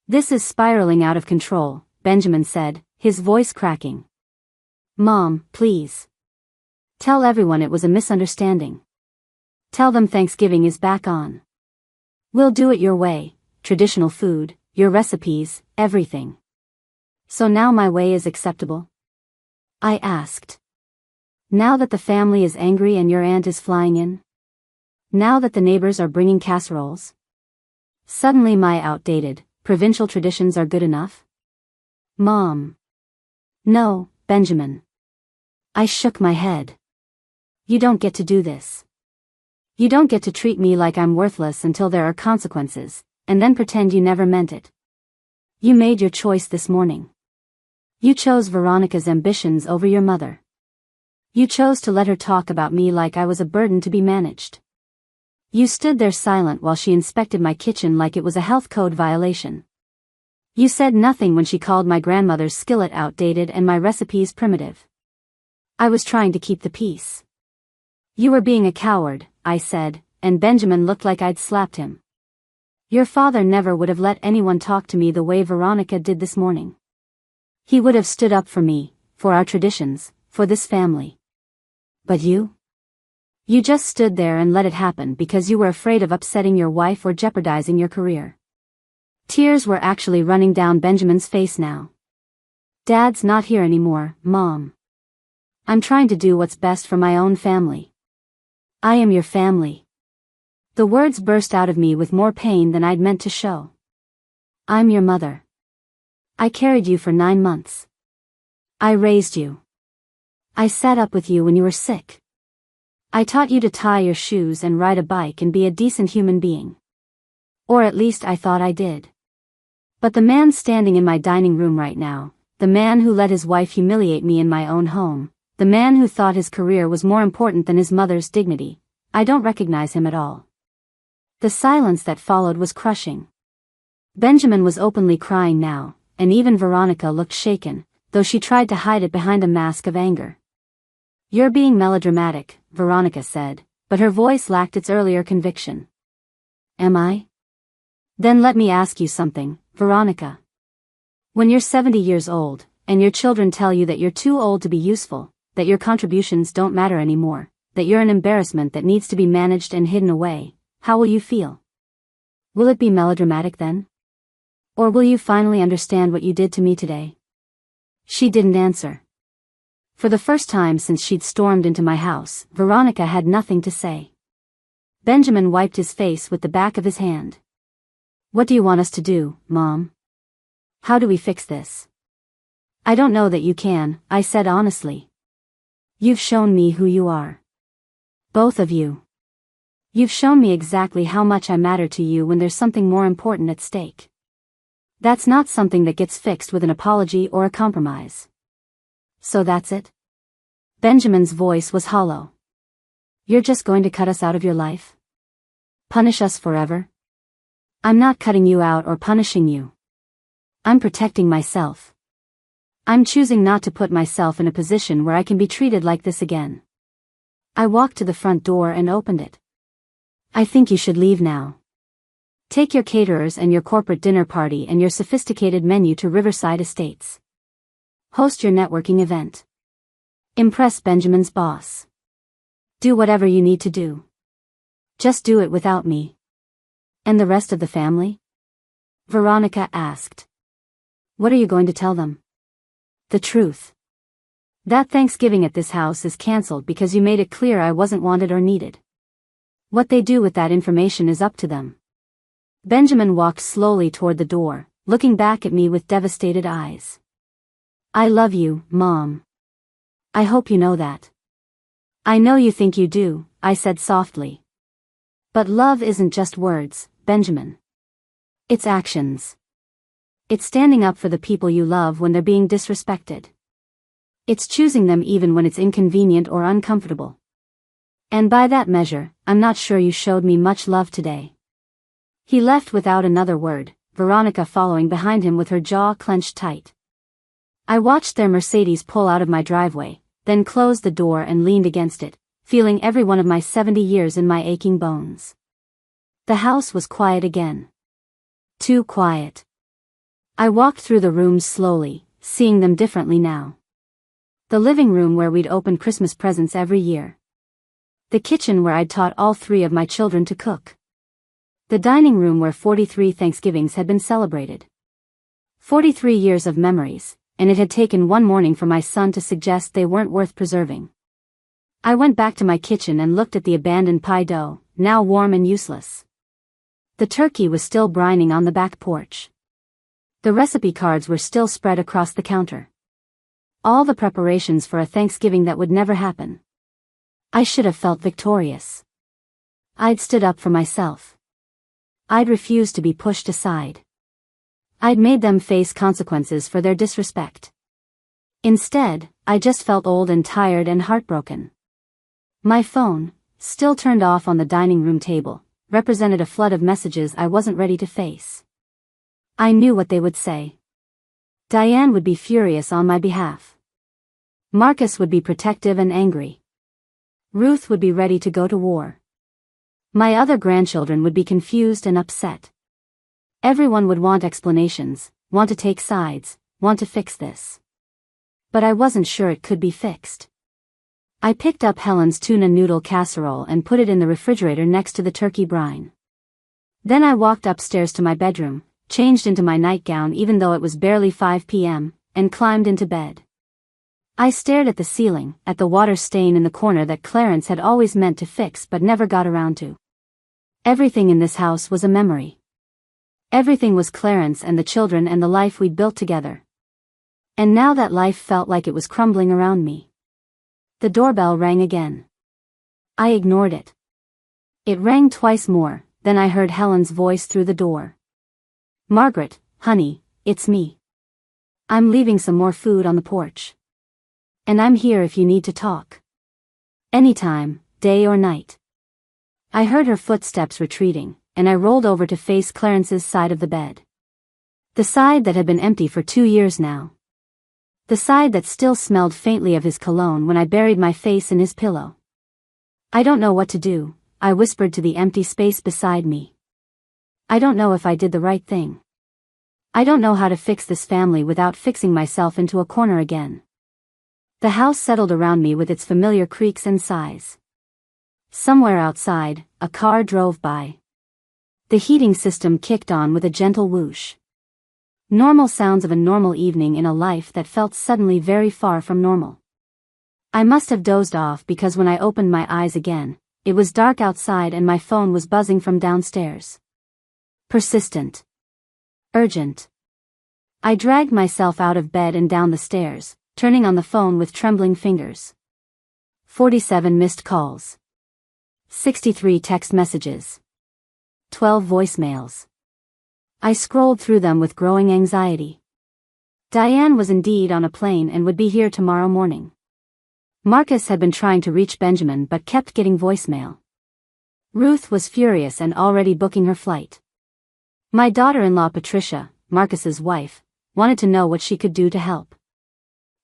This is spiraling out of control, Benjamin said, his voice cracking. Mom, please. Tell everyone it was a misunderstanding. Tell them Thanksgiving is back on. We'll do it your way, traditional food, your recipes, everything. So now my way is acceptable? I asked. Now that the family is angry and your aunt is flying in? Now that the neighbors are bringing casseroles? Suddenly my outdated, provincial traditions are good enough? Mom. No, Benjamin. I shook my head. You don't get to do this. You don't get to treat me like I'm worthless until there are consequences, and then pretend you never meant it. You made your choice this morning. You chose Veronica's ambitions over your mother. You chose to let her talk about me like I was a burden to be managed. You stood there silent while she inspected my kitchen like it was a health code violation. You said nothing when she called my grandmother's skillet outdated and my recipes primitive. I was trying to keep the peace. You were being a coward, I said, and Benjamin looked like I'd slapped him. Your father never would have let anyone talk to me the way Veronica did this morning. He would have stood up for me, for our traditions, for this family. But you? You just stood there and let it happen because you were afraid of upsetting your wife or jeopardizing your career. Tears were actually running down Benjamin's face now. Dad's not here anymore, Mom. I'm trying to do what's best for my own family. I am your family. The words burst out of me with more pain than I'd meant to show. I'm your mother. I carried you for 9 months. I raised you. I sat up with you when you were sick. I taught you to tie your shoes and ride a bike and be a decent human being. Or at least I thought I did. But the man standing in my dining room right now, the man who let his wife humiliate me in my own home, the man who thought his career was more important than his mother's dignity, I don't recognize him at all. The silence that followed was crushing. Benjamin was openly crying now, and even Veronica looked shaken, though she tried to hide it behind a mask of anger. You're being melodramatic, Veronica said, but her voice lacked its earlier conviction. Am I? Then let me ask you something, Veronica. When you're 70 years old, and your children tell you that you're too old to be useful, that your contributions don't matter anymore, that you're an embarrassment that needs to be managed and hidden away, how will you feel? Will it be melodramatic then? Or will you finally understand what you did to me today? She didn't answer. For the first time since she'd stormed into my house, Veronica had nothing to say. Benjamin wiped his face with the back of his hand. What do you want us to do, Mom? How do we fix this? I don't know that you can, I said honestly. You've shown me who you are. Both of you. You've shown me exactly how much I matter to you when there's something more important at stake. That's not something that gets fixed with an apology or a compromise. So that's it? Benjamin's voice was hollow. You're just going to cut us out of your life? Punish us forever? I'm not cutting you out or punishing you. I'm protecting myself. I'm choosing not to put myself in a position where I can be treated like this again. I walked to the front door and opened it. I think you should leave now. Take your caterers and your corporate dinner party and your sophisticated menu to Riverside Estates. Host your networking event. Impress Benjamin's boss. Do whatever you need to do. Just do it without me. And the rest of the family? Veronica asked. What are you going to tell them? The truth. That Thanksgiving at this house is cancelled because you made it clear I wasn't wanted or needed. What they do with that information is up to them. Benjamin walked slowly toward the door, looking back at me with devastated eyes. I love you, Mom. I hope you know that. I know you think you do, I said softly. But love isn't just words, Benjamin. It's actions. It's standing up for the people you love when they're being disrespected. It's choosing them even when it's inconvenient or uncomfortable. And by that measure, I'm not sure you showed me much love today. He left without another word, Veronica following behind him with her jaw clenched tight. I watched their Mercedes pull out of my driveway, then closed the door and leaned against it, feeling every one of my 70 years in my aching bones. The house was quiet again. Too quiet. I walked through the rooms slowly, seeing them differently now. The living room where we'd open Christmas presents every year. The kitchen where I'd taught all 3 of my children to cook. The dining room where 43 Thanksgivings had been celebrated. 43 years of memories, and it had taken one morning for my son to suggest they weren't worth preserving. I went back to my kitchen and looked at the abandoned pie dough, now warm and useless. The turkey was still brining on the back porch. The recipe cards were still spread across the counter. All the preparations for a Thanksgiving that would never happen. I should have felt victorious. I'd stood up for myself. I'd refused to be pushed aside. I'd made them face consequences for their disrespect. Instead, I just felt old and tired and heartbroken. My phone, still turned off on the dining room table, represented a flood of messages I wasn't ready to face. I knew what they would say. Diane would be furious on my behalf. Marcus would be protective and angry. Ruth would be ready to go to war. My other grandchildren would be confused and upset. Everyone would want explanations, want to take sides, want to fix this. But I wasn't sure it could be fixed. I picked up Helen's tuna noodle casserole and put it in the refrigerator next to the turkey brine. Then I walked upstairs to my bedroom, changed into my nightgown even though it was barely 5 p.m., and climbed into bed. I stared at the ceiling, at the water stain in the corner that Clarence had always meant to fix but never got around to. Everything in this house was a memory. Everything was Clarence and the children and the life we'd built together. And now that life felt like it was crumbling around me. The doorbell rang again. I ignored it. It rang twice more, then I heard Helen's voice through the door. "Margaret, honey, it's me. I'm leaving some more food on the porch. And I'm here if you need to talk. Anytime, day or night." I heard her footsteps retreating, and I rolled over to face Clarence's side of the bed. The side that had been empty for 2 years now. The side that still smelled faintly of his cologne when I buried my face in his pillow. "I don't know what to do," I whispered to the empty space beside me. "I don't know if I did the right thing. I don't know how to fix this family without fixing myself into a corner again." The house settled around me with its familiar creaks and sighs. Somewhere outside, a car drove by. The heating system kicked on with a gentle whoosh. Normal sounds of a normal evening in a life that felt suddenly very far from normal. I must have dozed off because when I opened my eyes again, it was dark outside and my phone was buzzing from downstairs. Persistent. Urgent. I dragged myself out of bed and down the stairs, turning on the phone with trembling fingers. 47 missed calls. 63 text messages. 12 voicemails. I scrolled through them with growing anxiety. Diane was indeed on a plane and would be here tomorrow morning. Marcus had been trying to reach Benjamin but kept getting voicemail. Ruth was furious and already booking her flight. My daughter-in-law Patricia, Marcus's wife, wanted to know what she could do to help.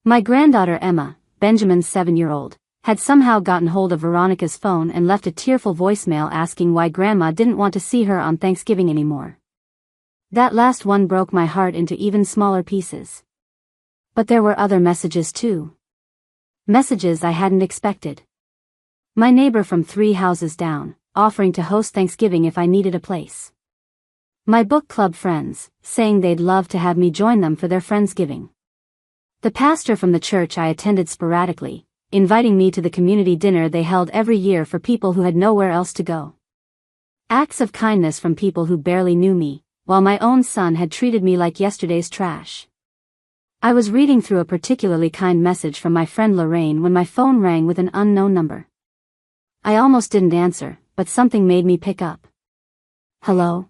My granddaughter Emma, Benjamin's 7-year-old, had somehow gotten hold of Veronica's phone and left a tearful voicemail asking why Grandma didn't want to see her on Thanksgiving anymore. That last one broke my heart into even smaller pieces. But there were other messages too. Messages I hadn't expected. My neighbor from 3 houses down, offering to host Thanksgiving if I needed a place. My book club friends, saying they'd love to have me join them for their Friendsgiving. The pastor from the church I attended sporadically, inviting me to the community dinner they held every year for people who had nowhere else to go. Acts of kindness from people who barely knew me, while my own son had treated me like yesterday's trash. I was reading through a particularly kind message from my friend Lorraine when my phone rang with an unknown number. I almost didn't answer, but something made me pick up. "Hello?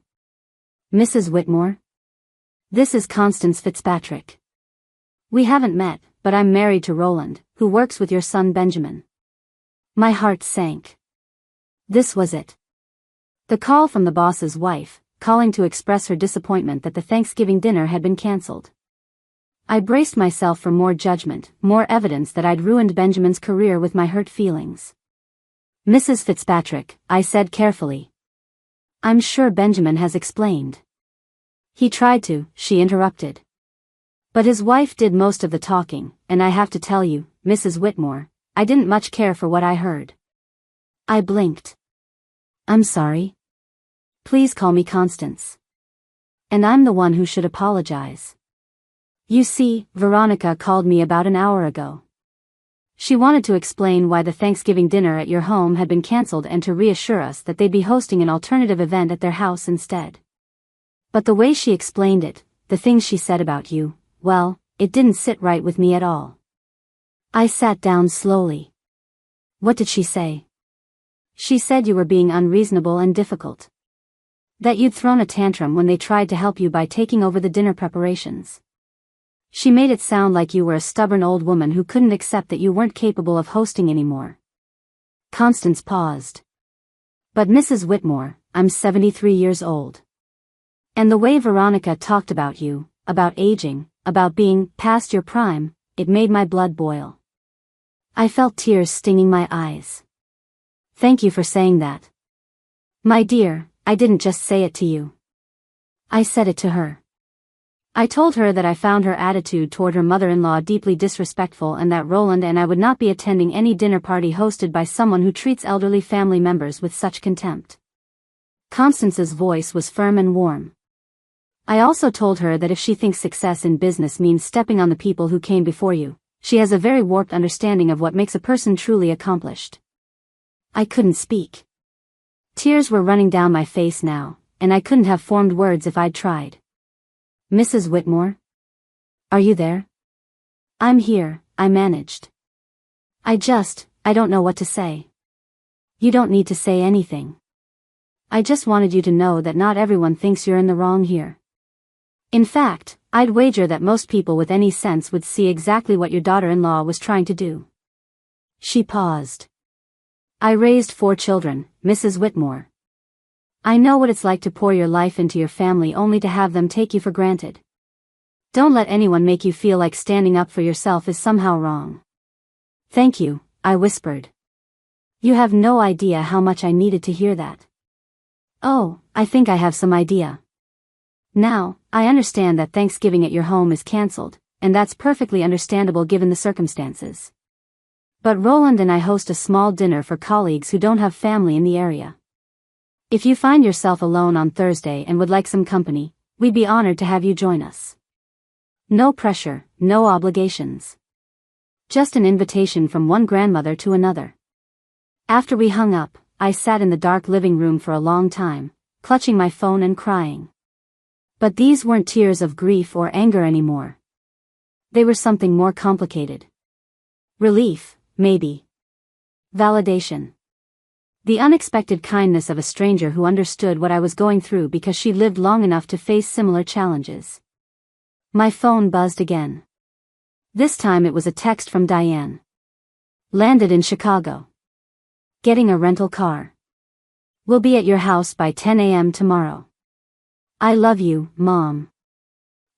Mrs. Whitmore? This is Constance Fitzpatrick. We haven't met, but I'm married to Roland, who works with your son Benjamin." My heart sank. This was it. The call from the boss's wife, calling to express her disappointment that the Thanksgiving dinner had been cancelled. I braced myself for more judgment, more evidence that I'd ruined Benjamin's career with my hurt feelings. "Mrs. Fitzpatrick," I said carefully. "I'm sure Benjamin has explained." "He tried to," she interrupted. "But his wife did most of the talking, and I have to tell you, Mrs. Whitmore, I didn't much care for what I heard." I blinked. "I'm sorry. Please call me Constance. And I'm the one who should apologize." You see, Veronica called me about an hour ago. She wanted to explain why the Thanksgiving dinner at your home had been cancelled and to reassure us that they'd be hosting an alternative event at their house instead. But the way she explained it, the things she said about you, well, it didn't sit right with me at all. I sat down slowly. What did she say? She said you were being unreasonable and difficult. That you'd thrown a tantrum when they tried to help you by taking over the dinner preparations. She made it sound like you were a stubborn old woman who couldn't accept that you weren't capable of hosting anymore. Constance paused. But Mrs. Whitmore, I'm 73 years old. And the way Veronica talked about you, about aging, about being past your prime, it made my blood boil. I felt tears stinging my eyes. Thank you for saying that. My dear, I didn't just say it to you. I said it to her. I told her that I found her attitude toward her mother-in-law deeply disrespectful and that Roland and I would not be attending any dinner party hosted by someone who treats elderly family members with such contempt. Constance's voice was firm and warm. I also told her that if she thinks success in business means stepping on the people who came before you, she has a very warped understanding of what makes a person truly accomplished. I couldn't speak. Tears were running down my face now, and I couldn't have formed words if I'd tried. Mrs. Whitmore? Are you there? I'm here, I managed. I don't know what to say. You don't need to say anything. I just wanted you to know that not everyone thinks you're in the wrong here. In fact, I'd wager that most people with any sense would see exactly what your daughter-in-law was trying to do. She paused. I raised 4 children, Mrs. Whitmore. I know what it's like to pour your life into your family only to have them take you for granted. Don't let anyone make you feel like standing up for yourself is somehow wrong. Thank you, I whispered. You have no idea how much I needed to hear that. Oh, I think I have some idea. Now, I understand that Thanksgiving at your home is cancelled, and that's perfectly understandable given the circumstances. But Roland and I host a small dinner for colleagues who don't have family in the area. If you find yourself alone on Thursday and would like some company, we'd be honored to have you join us. No pressure, no obligations. Just an invitation from one grandmother to another. After we hung up, I sat in the dark living room for a long time, clutching my phone and crying. But these weren't tears of grief or anger anymore. They were something more complicated. Relief, maybe. Validation. The unexpected kindness of a stranger who understood what I was going through because she lived long enough to face similar challenges. My phone buzzed again. This time it was a text from Diane. Landed in Chicago. Getting a rental car. We'll be at your house by 10 a.m. tomorrow. I love you, Mom.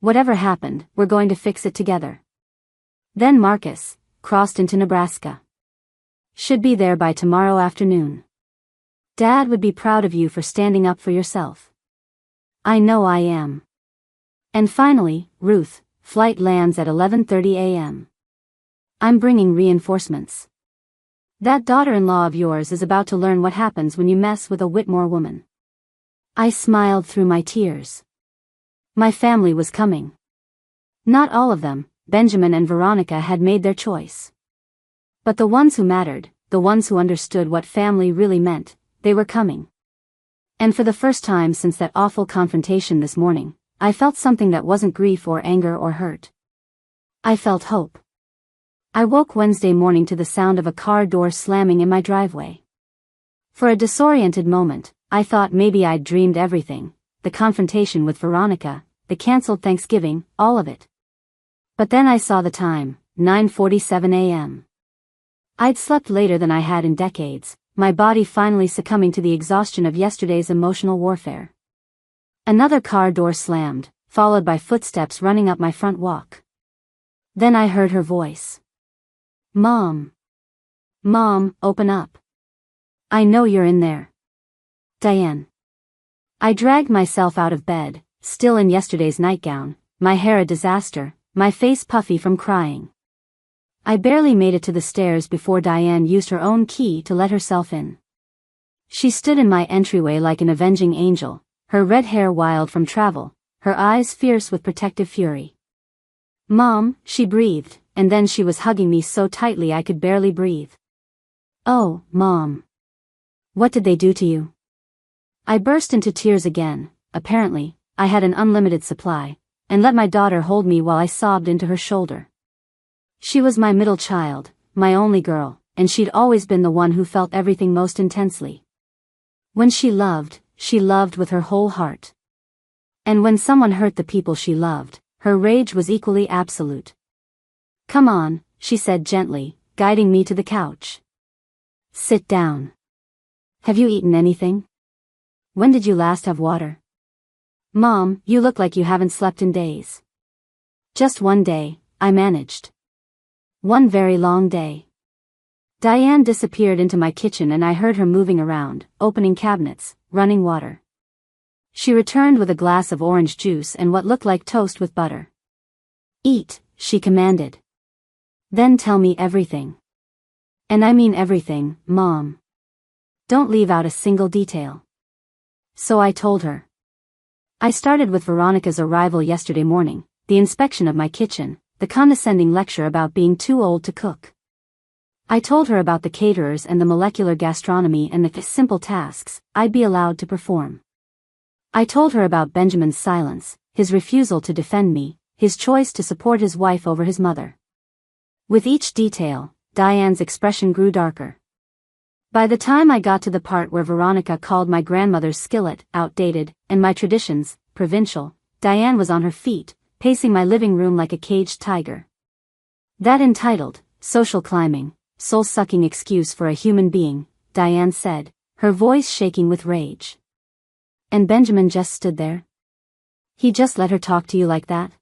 Whatever happened, we're going to fix it together. Then Marcus, crossed into Nebraska. Should be there by tomorrow afternoon. Dad would be proud of you for standing up for yourself. I know I am. And finally, Ruth, flight lands at 11:30 a.m. I'm bringing reinforcements. That daughter-in-law of yours is about to learn what happens when you mess with a Whitmore woman. I smiled through my tears. My family was coming. Not all of them, Benjamin and Veronica had made their choice. But the ones who mattered, the ones who understood what family really meant, they were coming. And for the first time since that awful confrontation this morning, I felt something that wasn't grief or anger or hurt. I felt hope. I woke Wednesday morning to the sound of a car door slamming in my driveway. For a disoriented moment, I thought maybe I'd dreamed everything, the confrontation with Veronica, the cancelled Thanksgiving, all of it. But then I saw the time, 9:47 a.m. I'd slept later than I had in decades, my body finally succumbing to the exhaustion of yesterday's emotional warfare. Another car door slammed, followed by footsteps running up my front walk. Then I heard her voice. Mom. Mom, open up. I know you're in there. Diane. I dragged myself out of bed, still in yesterday's nightgown, my hair a disaster, my face puffy from crying. I barely made it to the stairs before Diane used her own key to let herself in. She stood in my entryway like an avenging angel, her red hair wild from travel, her eyes fierce with protective fury. Mom, she breathed, and then she was hugging me so tightly I could barely breathe. Oh, Mom. What did they do to you? I burst into tears again. Apparently, I had an unlimited supply, and let my daughter hold me while I sobbed into her shoulder. She was my middle child, my only girl, and she'd always been the one who felt everything most intensely. When she loved with her whole heart. And when someone hurt the people she loved, her rage was equally absolute. Come on, she said gently, guiding me to the couch. Sit down. Have you eaten anything? When did you last have water? Mom, you look like you haven't slept in days. Just one day, I managed. One very long day. Diane disappeared into my kitchen and I heard her moving around, opening cabinets, running water. She returned with a glass of orange juice and what looked like toast with butter. Eat, she commanded. Then tell me everything. And I mean everything, Mom. Don't leave out a single detail. So I told her. I started with Veronica's arrival yesterday morning, the inspection of my kitchen, the condescending lecture about being too old to cook. I told her about the caterers and the molecular gastronomy and the simple tasks I'd be allowed to perform. I told her about Benjamin's silence, his refusal to defend me, his choice to support his wife over his mother. With each detail, Diane's expression grew darker. By the time I got to the part where Veronica called my grandmother's skillet outdated, and my traditions provincial, Diane was on her feet, pacing my living room like a caged tiger. That entitled, social climbing, soul-sucking excuse for a human being, Diane said, her voice shaking with rage. And Benjamin just stood there? He just let her talk to you like that?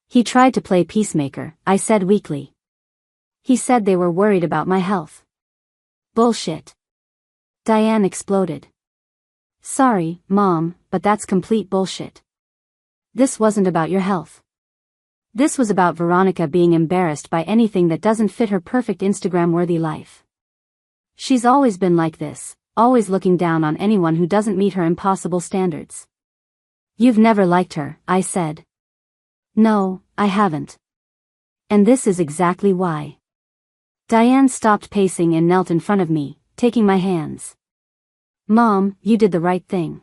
He tried to play peacemaker, I said weakly. He said they were worried about my health. Bullshit. Diane exploded. Sorry, Mom, but that's complete bullshit. This wasn't about your health. This was about Veronica being embarrassed by anything that doesn't fit her perfect Instagram-worthy life. She's always been like this, always looking down on anyone who doesn't meet her impossible standards. You've never liked her, I said. No, I haven't. And this is exactly why. Diane stopped pacing and knelt in front of me, taking my hands. Mom, you did the right thing.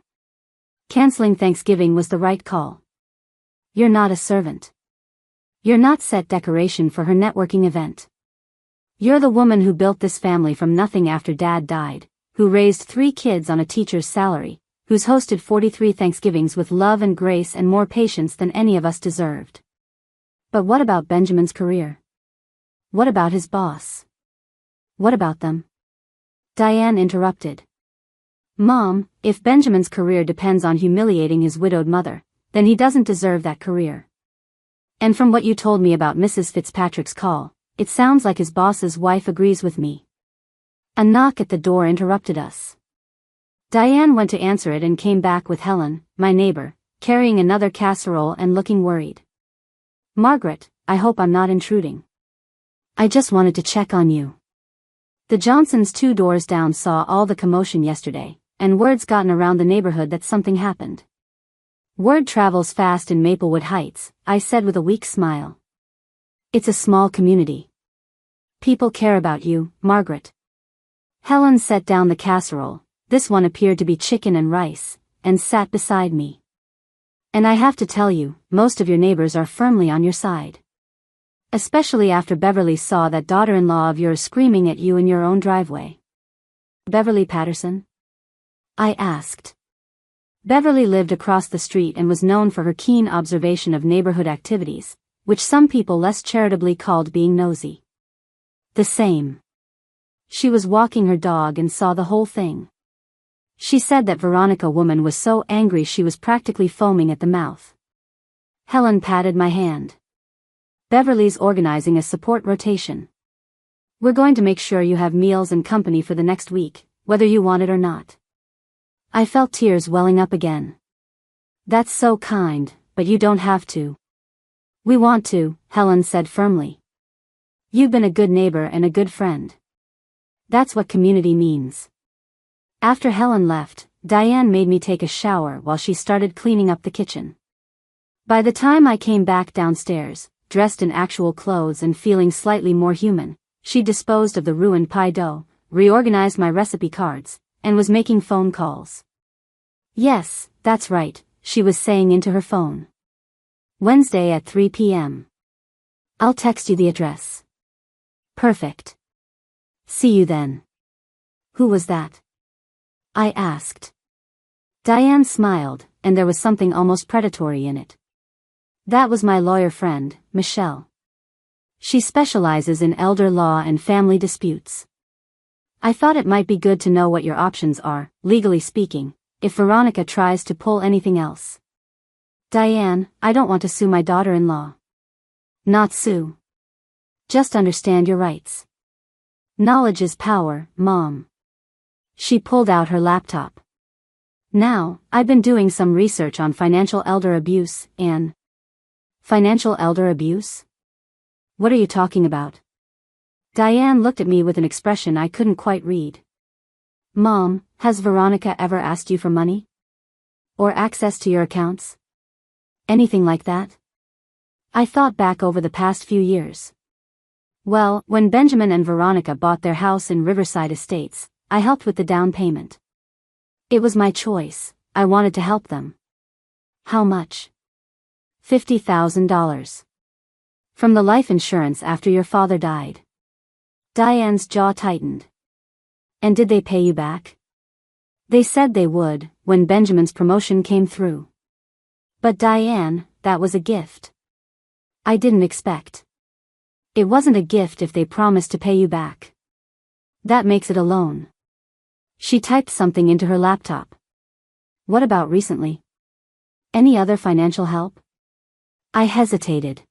Canceling Thanksgiving was the right call. You're not a servant. You're not set decoration for her networking event. You're the woman who built this family from nothing after Dad died, who raised 3 kids on a teacher's salary, who's hosted 43 Thanksgivings with love and grace and more patience than any of us deserved. But what about Benjamin's career? What about his boss? What about them? Diane interrupted. Mom, if Benjamin's career depends on humiliating his widowed mother, then he doesn't deserve that career. And from what you told me about Mrs. Fitzpatrick's call, it sounds like his boss's wife agrees with me. A knock at the door interrupted us. Diane went to answer it and came back with Helen, my neighbor, carrying another casserole and looking worried. Margaret, I hope I'm not intruding. I just wanted to check on you. The Johnsons 2 doors down saw all the commotion yesterday, and word's gotten around the neighborhood that something happened. Word travels fast in Maplewood Heights, I said with a weak smile. It's a small community. People care about you, Margaret. Helen set down the casserole, this one appeared to be chicken and rice, and sat beside me. And I have to tell you, most of your neighbors are firmly on your side. Especially after Beverly saw that daughter-in-law of yours screaming at you in your own driveway. Beverly Patterson? I asked. Beverly lived across the street and was known for her keen observation of neighborhood activities, which some people less charitably called being nosy. The same. She was walking her dog and saw the whole thing. She said that Veronica woman was so angry she was practically foaming at the mouth. Helen patted my hand. Beverly's organizing a support rotation. We're going to make sure you have meals and company for the next week, whether you want it or not. I felt tears welling up again. That's so kind, but you don't have to. We want to, Helen said firmly. You've been a good neighbor and a good friend. That's what community means. After Helen left, Diane made me take a shower while she started cleaning up the kitchen. By the time I came back downstairs, dressed in actual clothes and feeling slightly more human, she disposed of the ruined pie dough, reorganized my recipe cards, and was making phone calls. Yes, that's right, she was saying into her phone. Wednesday at 3 p.m. I'll text you the address. Perfect. See you then. Who was that? I asked. Diane smiled, and there was something almost predatory in it. That was my lawyer friend, Michelle. She specializes in elder law and family disputes. I thought it might be good to know what your options are, legally speaking, if Veronica tries to pull anything else. Diane, I don't want to sue my daughter-in-law. Not sue. Just understand your rights. Knowledge is power, Mom. She pulled out her laptop. Now, I've been doing some research on financial elder abuse, and... Financial elder abuse? What are you talking about? Diane looked at me with an expression I couldn't quite read. Mom, has Veronica ever asked you for money? Or access to your accounts? Anything like that? I thought back over the past few years. Well, when Benjamin and Veronica bought their house in Riverside Estates, I helped with the down payment. It was my choice, I wanted to help them. How much? $50,000. From the life insurance after your father died. Diane's jaw tightened. And did they pay you back? They said they would, when Benjamin's promotion came through. But Diane, that was a gift. I didn't expect. It wasn't a gift if they promised to pay you back. That makes it a loan. She typed something into her laptop. What about recently? Any other financial help? I hesitated.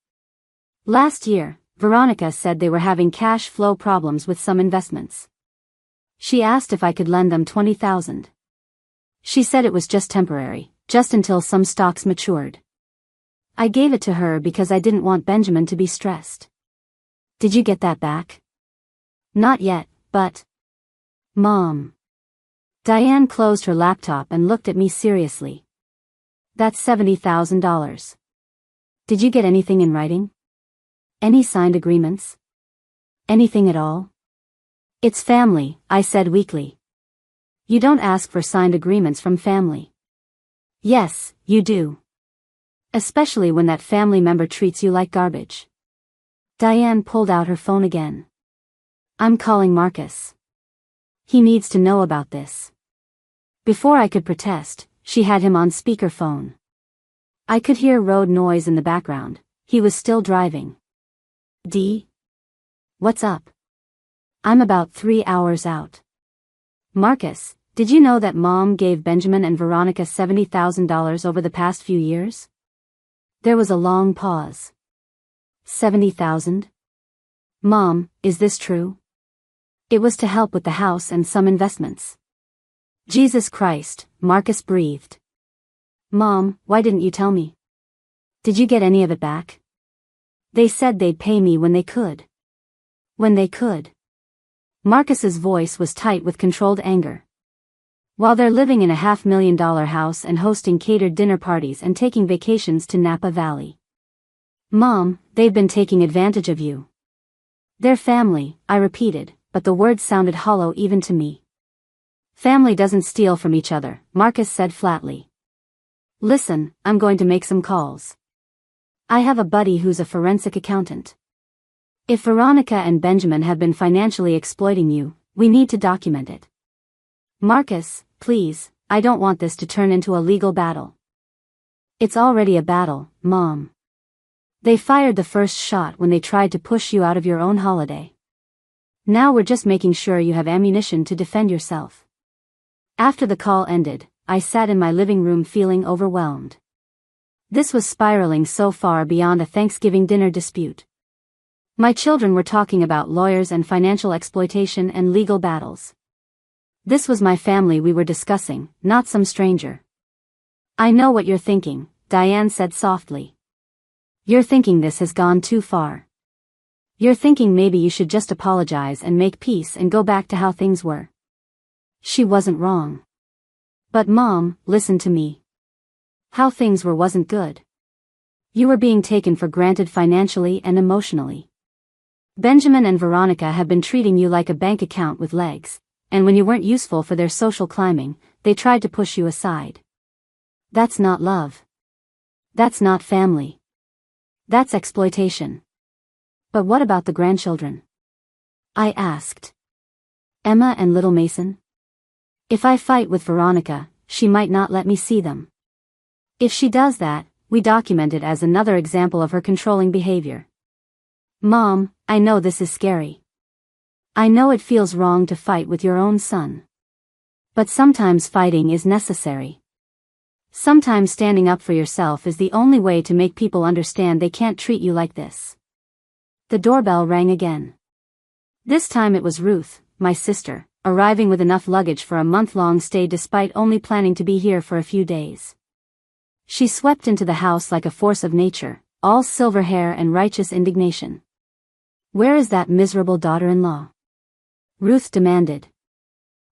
Last year, Veronica said they were having cash flow problems with some investments. She asked if I could lend them $20,000. She said it was just temporary, just until some stocks matured. I gave it to her because I didn't want Benjamin to be stressed. Did you get that back? Not yet, but... Mom. Diane closed her laptop and looked at me seriously. That's $70,000. Did you get anything in writing? Any signed agreements? Anything at all? It's family, I said weakly. You don't ask for signed agreements from family. Yes, you do. Especially when that family member treats you like garbage. Diane pulled out her phone again. I'm calling Marcus. He needs to know about this. Before I could protest, she had him on speakerphone. I could hear road noise in the background. He was still driving. D? What's up? I'm about 3 hours out. Marcus, did you know that Mom gave Benjamin and Veronica $70,000 over the past few years? There was a long pause. 70,000? Mom, is this true? It was to help with the house and some investments. Jesus Christ, Marcus breathed. Mom, why didn't you tell me? Did you get any of it back? They said they'd pay me when they could. When they could. Marcus's voice was tight with controlled anger. While they're living in a $500,000 house and hosting catered dinner parties and taking vacations to Napa Valley. Mom, they've been taking advantage of you. They're family, I repeated, but the words sounded hollow even to me. Family doesn't steal from each other, Marcus said flatly. Listen, I'm going to make some calls. I have a buddy who's a forensic accountant. If Veronica and Benjamin have been financially exploiting you, we need to document it. Marcus, please, I don't want this to turn into a legal battle. It's already a battle, Mom. They fired the first shot when they tried to push you out of your own holiday. Now we're just making sure you have ammunition to defend yourself. After the call ended, I sat in my living room feeling overwhelmed. This was spiraling so far beyond a Thanksgiving dinner dispute. My children were talking about lawyers and financial exploitation and legal battles. This was my family we were discussing, not some stranger. I know what you're thinking, Diane said softly. You're thinking this has gone too far. You're thinking maybe you should just apologize and make peace and go back to how things were. She wasn't wrong. But Mom, listen to me. How things were wasn't good. You were being taken for granted financially and emotionally. Benjamin and Veronica have been treating you like a bank account with legs, and when you weren't useful for their social climbing, they tried to push you aside. That's not love. That's not family. That's exploitation. But what about the grandchildren? I asked. Emma and little Mason? If I fight with Veronica, she might not let me see them. If she does that, we document it as another example of her controlling behavior. Mom, I know this is scary. I know it feels wrong to fight with your own son. But sometimes fighting is necessary. Sometimes standing up for yourself is the only way to make people understand they can't treat you like this. The doorbell rang again. This time it was Ruth, my sister, arriving with enough luggage for a month-long stay despite only planning to be here for a few days. She swept into the house like a force of nature, all silver hair and righteous indignation. Where is that miserable daughter-in-law? Ruth demanded.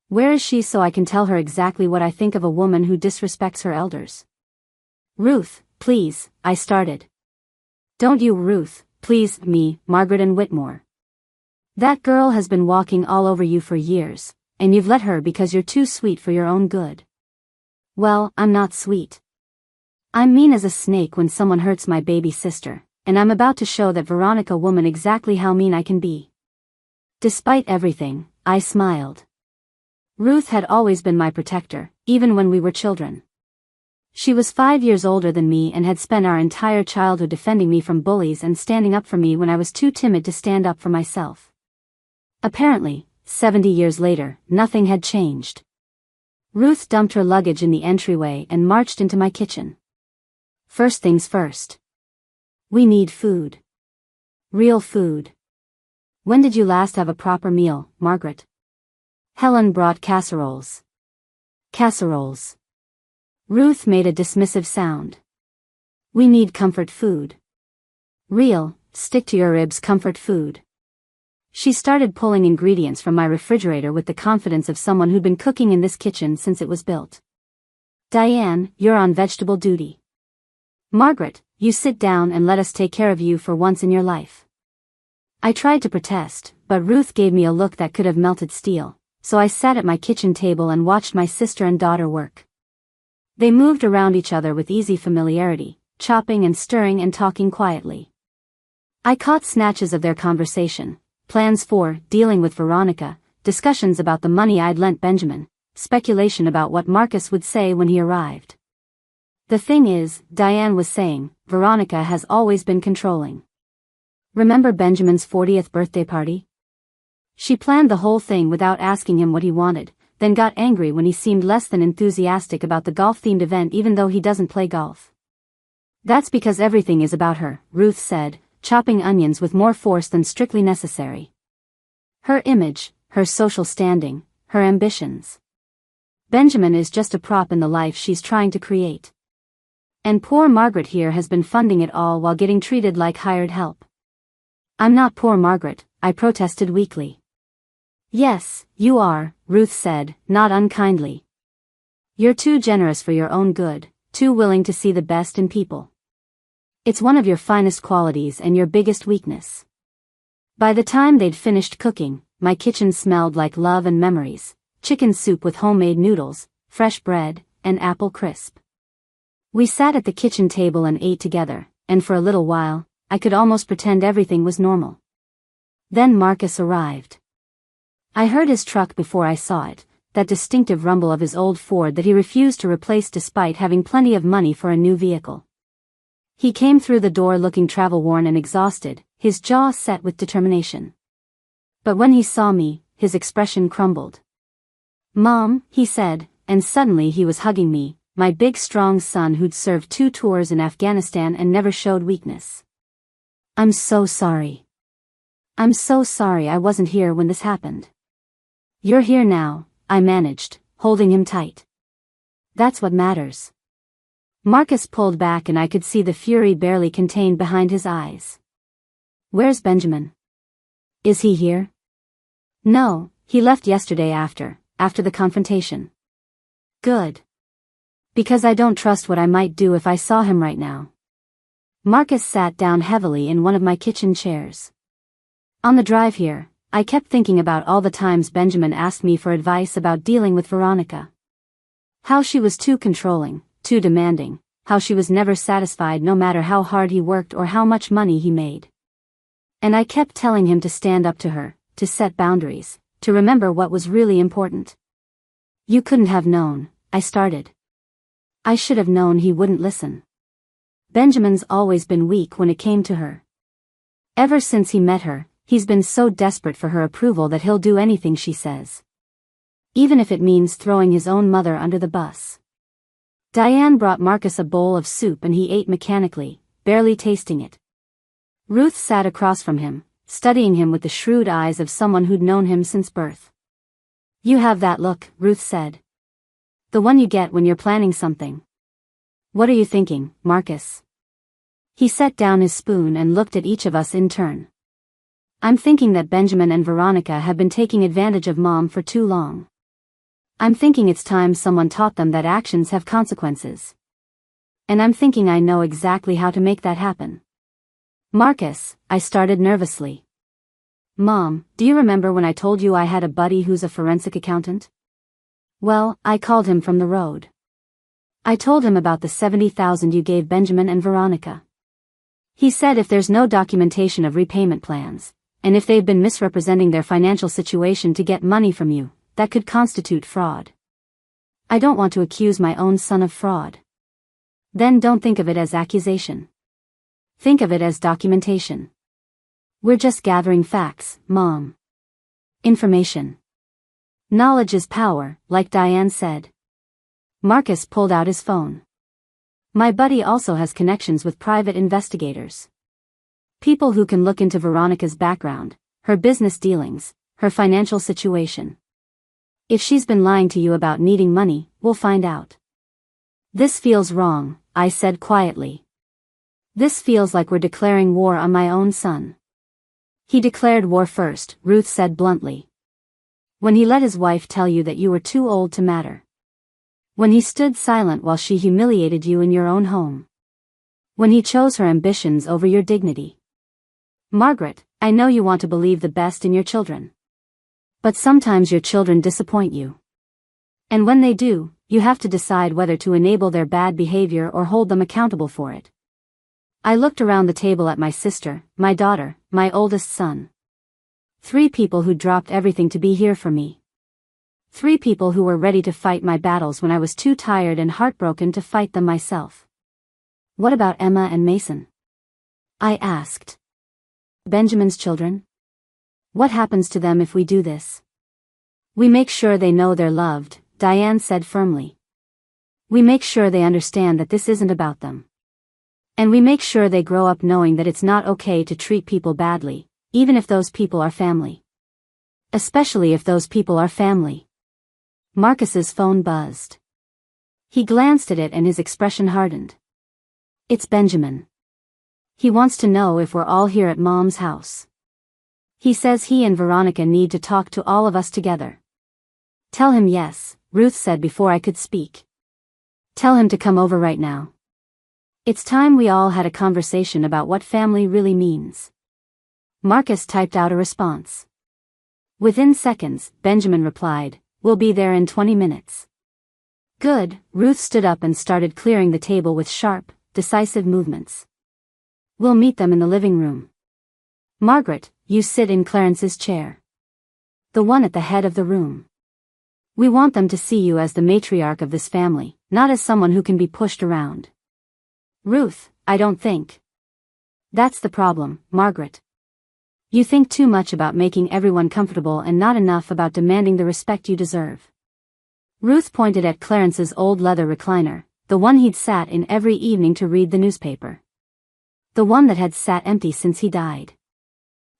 Where is she so I can tell her exactly what I think of a woman who disrespects her elders? Ruth, please, I started. Don't you, Ruth, please, me, Margaret and Whitmore. That girl has been walking all over you for years, and you've let her because you're too sweet for your own good. Well, I'm not sweet. I'm mean as a snake when someone hurts my baby sister, and I'm about to show that Veronica woman exactly how mean I can be. Despite everything, I smiled. Ruth had always been my protector, even when we were children. She was 5 years older than me and had spent our entire childhood defending me from bullies and standing up for me when I was too timid to stand up for myself. Apparently, 70 years later, nothing had changed. Ruth dumped her luggage in the entryway and marched into my kitchen. First things first. We need food. Real food. When did you last have a proper meal, Margaret? Helen brought casseroles. Casseroles. Ruth made a dismissive sound. We need comfort food. Real, stick-to-your-ribs comfort food. She started pulling ingredients from my refrigerator with the confidence of someone who'd been cooking in this kitchen since it was built. Diane, you're on vegetable duty. Margaret, you sit down and let us take care of you for once in your life. I tried to protest, but Ruth gave me a look that could have melted steel, so I sat at my kitchen table and watched my sister and daughter work. They moved around each other with easy familiarity, chopping and stirring and talking quietly. I caught snatches of their conversation, plans for dealing with Veronica, discussions about the money I'd lent Benjamin, speculation about what Marcus would say when he arrived. The thing is, Diane was saying, Veronica has always been controlling. Remember Benjamin's 40th birthday party? She planned the whole thing without asking him what he wanted, then got angry when he seemed less than enthusiastic about the golf-themed event even though he doesn't play golf. That's because everything is about her, Ruth said, chopping onions with more force than strictly necessary. Her image, her social standing, her ambitions. Benjamin is just a prop in the life she's trying to create. And poor Margaret here has been funding it all while getting treated like hired help. I'm not poor Margaret, I protested weakly. Yes, you are, Ruth said, not unkindly. You're too generous for your own good, too willing to see the best in people. It's one of your finest qualities and your biggest weakness. By the time they'd finished cooking, my kitchen smelled like love and memories, chicken soup with homemade noodles, fresh bread, and apple crisp. We sat at the kitchen table and ate together, and for a little while, I could almost pretend everything was normal. Then Marcus arrived. I heard his truck before I saw it, that distinctive rumble of his old Ford that he refused to replace despite having plenty of money for a new vehicle. He came through the door looking travel-worn and exhausted, his jaw set with determination. But when he saw me, his expression crumbled. Mom, he said, and suddenly he was hugging me, my big strong son who'd served 2 tours in Afghanistan and never showed weakness. I'm so sorry. I'm so sorry I wasn't here when this happened. You're here now, I managed, holding him tight. That's what matters. Marcus pulled back and I could see the fury barely contained behind his eyes. Where's Benjamin? Is he here? No, he left yesterday after the confrontation. Good. Because I don't trust what I might do if I saw him right now. Marcus sat down heavily in one of my kitchen chairs. On the drive here, I kept thinking about all the times Benjamin asked me for advice about dealing with Veronica. How she was too controlling, too demanding, how she was never satisfied no matter how hard he worked or how much money he made. And I kept telling him to stand up to her, to set boundaries, to remember what was really important. You couldn't have known, I started. I should have known he wouldn't listen. Benjamin's always been weak when it came to her. Ever since he met her, he's been so desperate for her approval that he'll do anything she says. Even if it means throwing his own mother under the bus. Diane brought Marcus a bowl of soup and he ate mechanically, barely tasting it. Ruth sat across from him, studying him with the shrewd eyes of someone who'd known him since birth. You have that look, Ruth said. The one you get when you're planning something. What are you thinking, Marcus? He set down his spoon and looked at each of us in turn. I'm thinking that Benjamin and Veronica have been taking advantage of Mom for too long. I'm thinking it's time someone taught them that actions have consequences. And I'm thinking I know exactly how to make that happen. Marcus, I started nervously. Mom, do you remember when I told you I had a buddy who's a forensic accountant? Well, I called him from the road. I told him about the $70,000 you gave Benjamin and Veronica. He said if there's no documentation of repayment plans, and if they've been misrepresenting their financial situation to get money from you, that could constitute fraud. I don't want to accuse my own son of fraud. Then don't think of it as accusation. Think of it as documentation. We're just gathering facts, Mom. Information. Knowledge is power, like Diane said. Marcus pulled out his phone. My buddy also has connections with private investigators. People who can look into Veronica's background, her business dealings, her financial situation. If she's been lying to you about needing money, we'll find out. This feels wrong, I said quietly. This feels like we're declaring war on my own son. He declared war first, Ruth said bluntly. When he let his wife tell you that you were too old to matter. When he stood silent while she humiliated you in your own home. When he chose her ambitions over your dignity. Margaret, I know you want to believe the best in your children. But sometimes your children disappoint you. And when they do, you have to decide whether to enable their bad behavior or hold them accountable for it. I looked around the table at my sister, my daughter, my oldest son. 3 people who dropped everything to be here for me. 3 people who were ready to fight my battles when I was too tired and heartbroken to fight them myself. What about Emma and Mason? I asked. Benjamin's children? What happens to them if we do this? We make sure they know they're loved, Diane said firmly. We make sure they understand that this isn't about them. And we make sure they grow up knowing that it's not okay to treat people badly, even if those people are family. Especially if those people are family. Marcus's phone buzzed. He glanced at it and his expression hardened. It's Benjamin. He wants to know if we're all here at Mom's house. He says he and Veronica need to talk to all of us together. Tell him yes, Ruth said before I could speak. Tell him to come over right now. It's time we all had a conversation about what family really means. Marcus typed out a response. Within seconds, Benjamin replied, We'll be there in 20 minutes. Good, Ruth stood up and started clearing the table with sharp, decisive movements. We'll meet them in the living room. Margaret, you sit in Clarence's chair. The one at the head of the room. We want them to see you as the matriarch of this family, not as someone who can be pushed around. Ruth, I don't think. That's the problem, Margaret. You think too much about making everyone comfortable and not enough about demanding the respect you deserve. Ruth pointed at Clarence's old leather recliner, the one he'd sat in every evening to read the newspaper. The one that had sat empty since he died.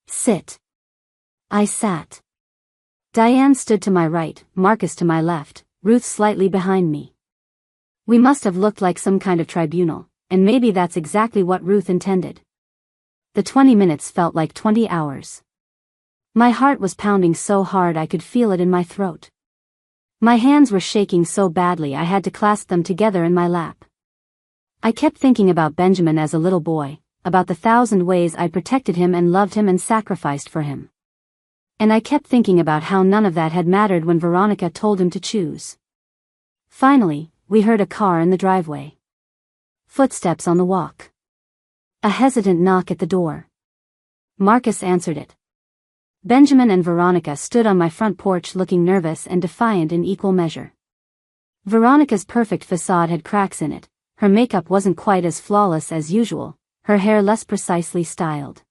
Sit. I sat. Diane stood to my right, Marcus to my left, Ruth slightly behind me. We must have looked like some kind of tribunal, and maybe that's exactly what Ruth intended. The 20 minutes felt like 20 hours. My heart was pounding so hard I could feel it in my throat. My hands were shaking so badly I had to clasp them together in my lap. I kept thinking about Benjamin as a little boy, about the 1,000 ways I protected him and loved him and sacrificed for him. And I kept thinking about how none of that had mattered when Veronica told him to choose. Finally, we heard a car in the driveway. Footsteps on the walk. A hesitant knock at the door. Marcus answered it. Benjamin and Veronica stood on my front porch looking nervous and defiant in equal measure. Veronica's perfect facade had cracks in it. Her makeup wasn't quite as flawless as usual, her hair less precisely styled.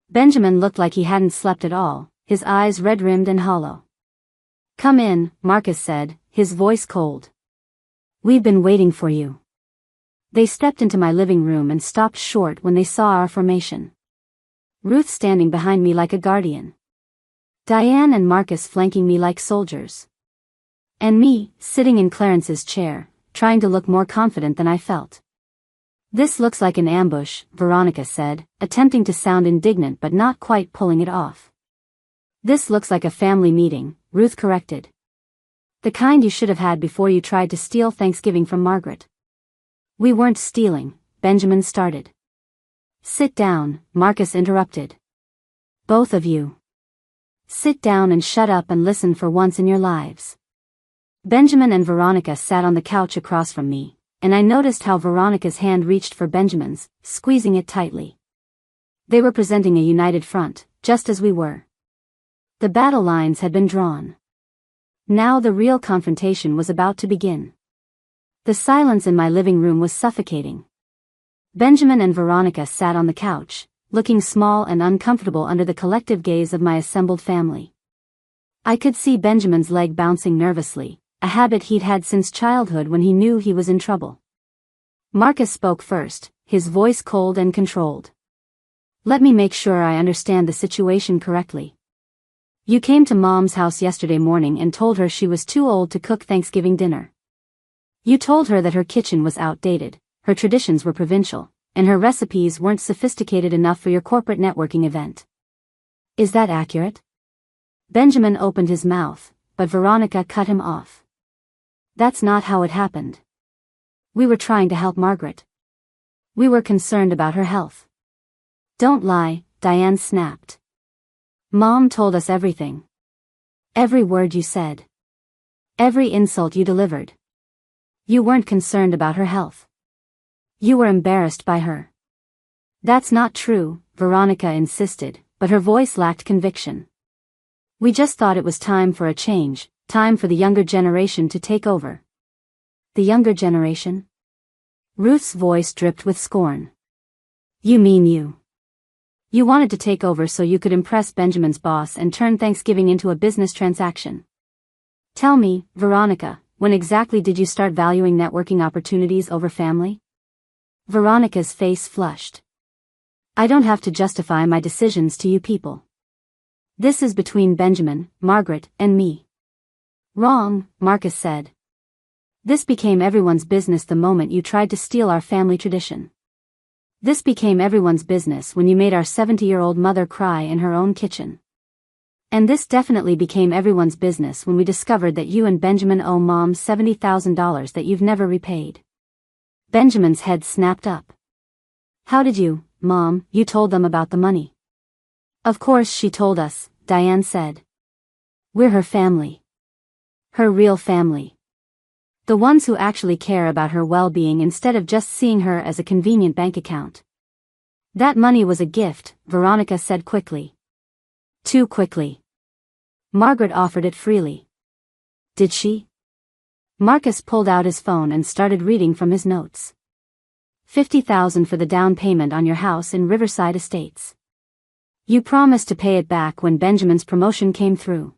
Benjamin looked like he hadn't slept at all, his eyes red-rimmed and hollow. "Come in," Marcus said, his voice cold. "We've been waiting for you." They stepped into my living room and stopped short when they saw our formation. Ruth standing behind me like a guardian. Diane and Marcus flanking me like soldiers. And me, sitting in Clarence's chair, trying to look more confident than I felt. "This looks like an ambush," Veronica said, attempting to sound indignant but not quite pulling it off. "This looks like a family meeting," Ruth corrected. "The kind you should have had before you tried to steal Thanksgiving from Margaret." "We weren't stealing," Benjamin started. "Sit down," Marcus interrupted. "Both of you. Sit down and shut up and listen for once in your lives." Benjamin and Veronica sat on the couch across from me, and I noticed how Veronica's hand reached for Benjamin's, squeezing it tightly. They were presenting a united front, just as we were. The battle lines had been drawn. Now the real confrontation was about to begin. The silence in my living room was suffocating. Benjamin and Veronica sat on the couch, looking small and uncomfortable under the collective gaze of my assembled family. I could see Benjamin's leg bouncing nervously, a habit he'd had since childhood when he knew he was in trouble. Marcus spoke first, his voice cold and controlled. "Let me make sure I understand the situation correctly. You came to Mom's house yesterday morning and told her she was too old to cook Thanksgiving dinner. You told her that her kitchen was outdated, her traditions were provincial, and her recipes weren't sophisticated enough for your corporate networking event. Is that accurate?" Benjamin opened his mouth, but Veronica cut him off. "That's not how it happened. We were trying to help Margaret. We were concerned about her health." "Don't lie," Diane snapped. "Mom told us everything. Every word you said. Every insult you delivered. You weren't concerned about her health. You were embarrassed by her." "That's not true," Veronica insisted, but her voice lacked conviction. "We just thought it was time for a change, time for the younger generation to take over." "The younger generation?" Ruth's voice dripped with scorn. "You mean you. You wanted to take over so you could impress Benjamin's boss and turn Thanksgiving into a business transaction. Tell me, Veronica, when exactly did you start valuing networking opportunities over family?" Veronica's face flushed. "I don't have to justify my decisions to you people. This is between Benjamin, Margaret, and me." "Wrong," Marcus said. "This became everyone's business the moment you tried to steal our family tradition. This became everyone's business when you made our 70-year-old mother cry in her own kitchen. And this definitely became everyone's business when we discovered that you and Benjamin owe Mom $70,000 that you've never repaid." Benjamin's head snapped up. "How did you, Mom? You told them about the money." "Of course she told us," Diane said. "We're her family. Her real family. The ones who actually care about her well-being instead of just seeing her as a convenient bank account." "That money was a gift," Veronica said quickly. Too quickly. "Margaret offered it freely." "Did she?" Marcus pulled out his phone and started reading from his notes. $50,000 for the down payment on your house in Riverside Estates. You promised to pay it back when Benjamin's promotion came through.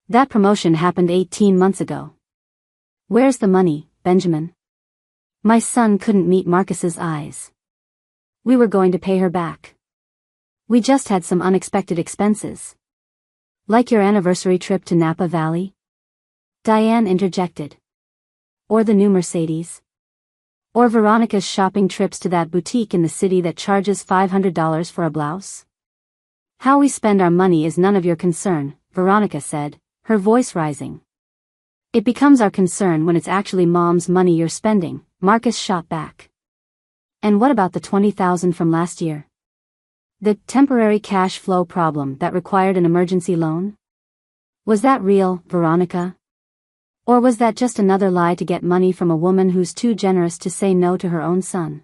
That promotion happened 18 months ago. Where's the money, Benjamin?" My son couldn't meet Marcus's eyes. "We were going to pay her back. We just had some unexpected expenses. Like your anniversary trip to Napa Valley?" Diane interjected. "Or the new Mercedes? Or Veronica's shopping trips to that boutique in the city that charges $500 for a blouse?" "How we spend our money is none of your concern," Veronica said, her voice rising. "It becomes our concern when it's actually Mom's money you're spending," Marcus shot back. And what about the $20,000 from last year? The temporary cash flow problem that required an emergency loan? Was that real, Veronica? Or was that just another lie to get money from a woman who's too generous to say no to her own son?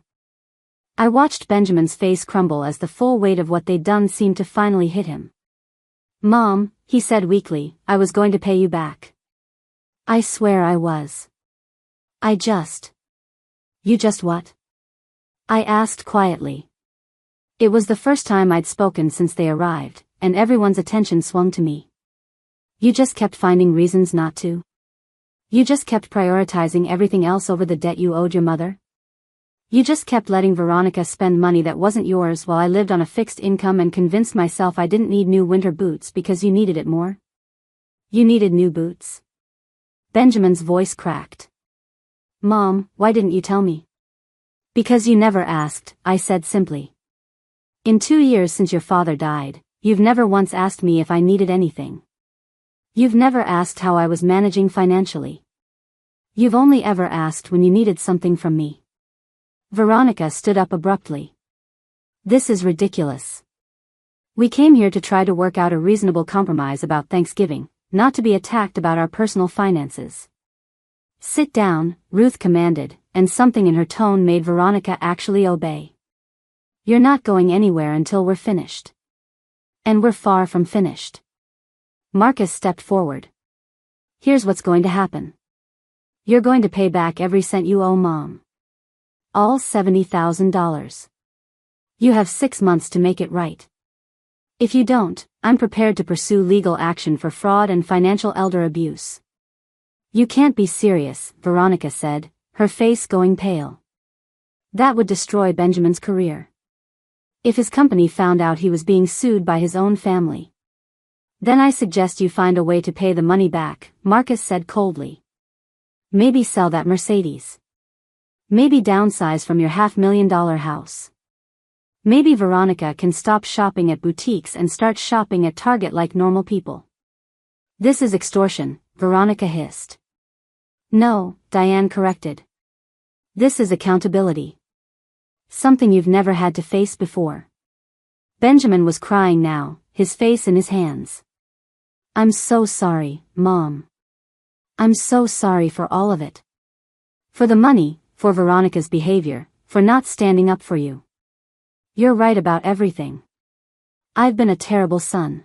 I watched Benjamin's face crumble as the full weight of what they'd done seemed to finally hit him. Mom, he said weakly, I was going to pay you back. I swear I was. You just what? I asked quietly. It was the first time I'd spoken since they arrived, and everyone's attention swung to me. You just kept finding reasons not to? You just kept prioritizing everything else over the debt you owed your mother? You just kept letting Veronica spend money that wasn't yours while I lived on a fixed income and convinced myself I didn't need new winter boots because you needed it more? You needed new boots? Benjamin's voice cracked. Mom, why didn't you tell me? Because you never asked, I said simply. In 2 years since your father died, you've never once asked me if I needed anything. You've never asked how I was managing financially. You've only ever asked when you needed something from me. Veronica stood up abruptly. This is ridiculous. We came here to try to work out a reasonable compromise about Thanksgiving, not to be attacked about our personal finances. Sit down, Ruth commanded, and something in her tone made Veronica actually obey. You're not going anywhere until we're finished. And we're far from finished. Marcus stepped forward. Here's what's going to happen. You're going to pay back every cent you owe Mom. All $70,000. You have 6 months to make it right. If you don't, I'm prepared to pursue legal action for fraud and financial elder abuse. You can't be serious, Veronica said, her face going pale. That would destroy Benjamin's career. If his company found out he was being sued by his own family. Then I suggest you find a way to pay the money back, Marcus said coldly. Maybe sell that Mercedes. Maybe downsize from your $500,000 house. Maybe Veronica can stop shopping at boutiques and start shopping at Target like normal people. This is extortion, Veronica hissed. No, Diane corrected. This is accountability. Something you've never had to face before. Benjamin was crying now, his face in his hands. I'm so sorry, Mom. I'm so sorry for all of it. For the money, for Veronica's behavior, for not standing up for you. You're right about everything. I've been a terrible son.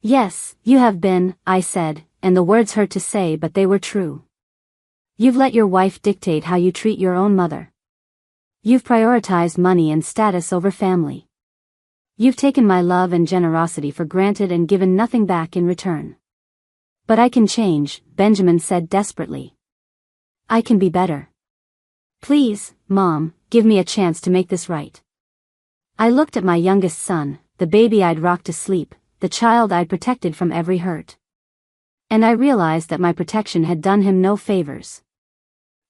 Yes, you have been, I said, and the words hurt to say but they were true. You've let your wife dictate how you treat your own mother. You've prioritized money and status over family. You've taken my love and generosity for granted and given nothing back in return. But I can change, Benjamin said desperately. I can be better. Please, Mom, give me a chance to make this right. I looked at my youngest son, the baby I'd rocked to sleep, the child I'd protected from every hurt. And I realized that my protection had done him no favors.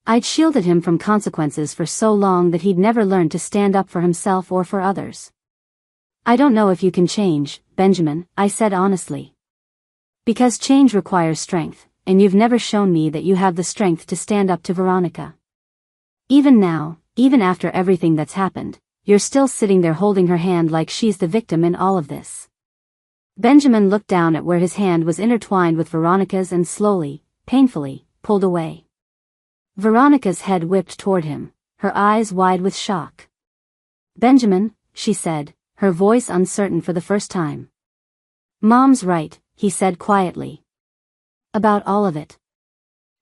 I'd shielded him from consequences for so long that he'd never learned to stand up for himself or for others. I don't know if you can change, Benjamin, I said honestly. Because change requires strength, and you've never shown me that you have the strength to stand up to Veronica. Even now, even after everything that's happened, you're still sitting there holding her hand like she's the victim in all of this. Benjamin looked down at where his hand was intertwined with Veronica's and slowly, painfully, pulled away. Veronica's head whipped toward him, her eyes wide with shock. Benjamin, she said, her voice uncertain for the first time. Mom's right, he said quietly. About all of it.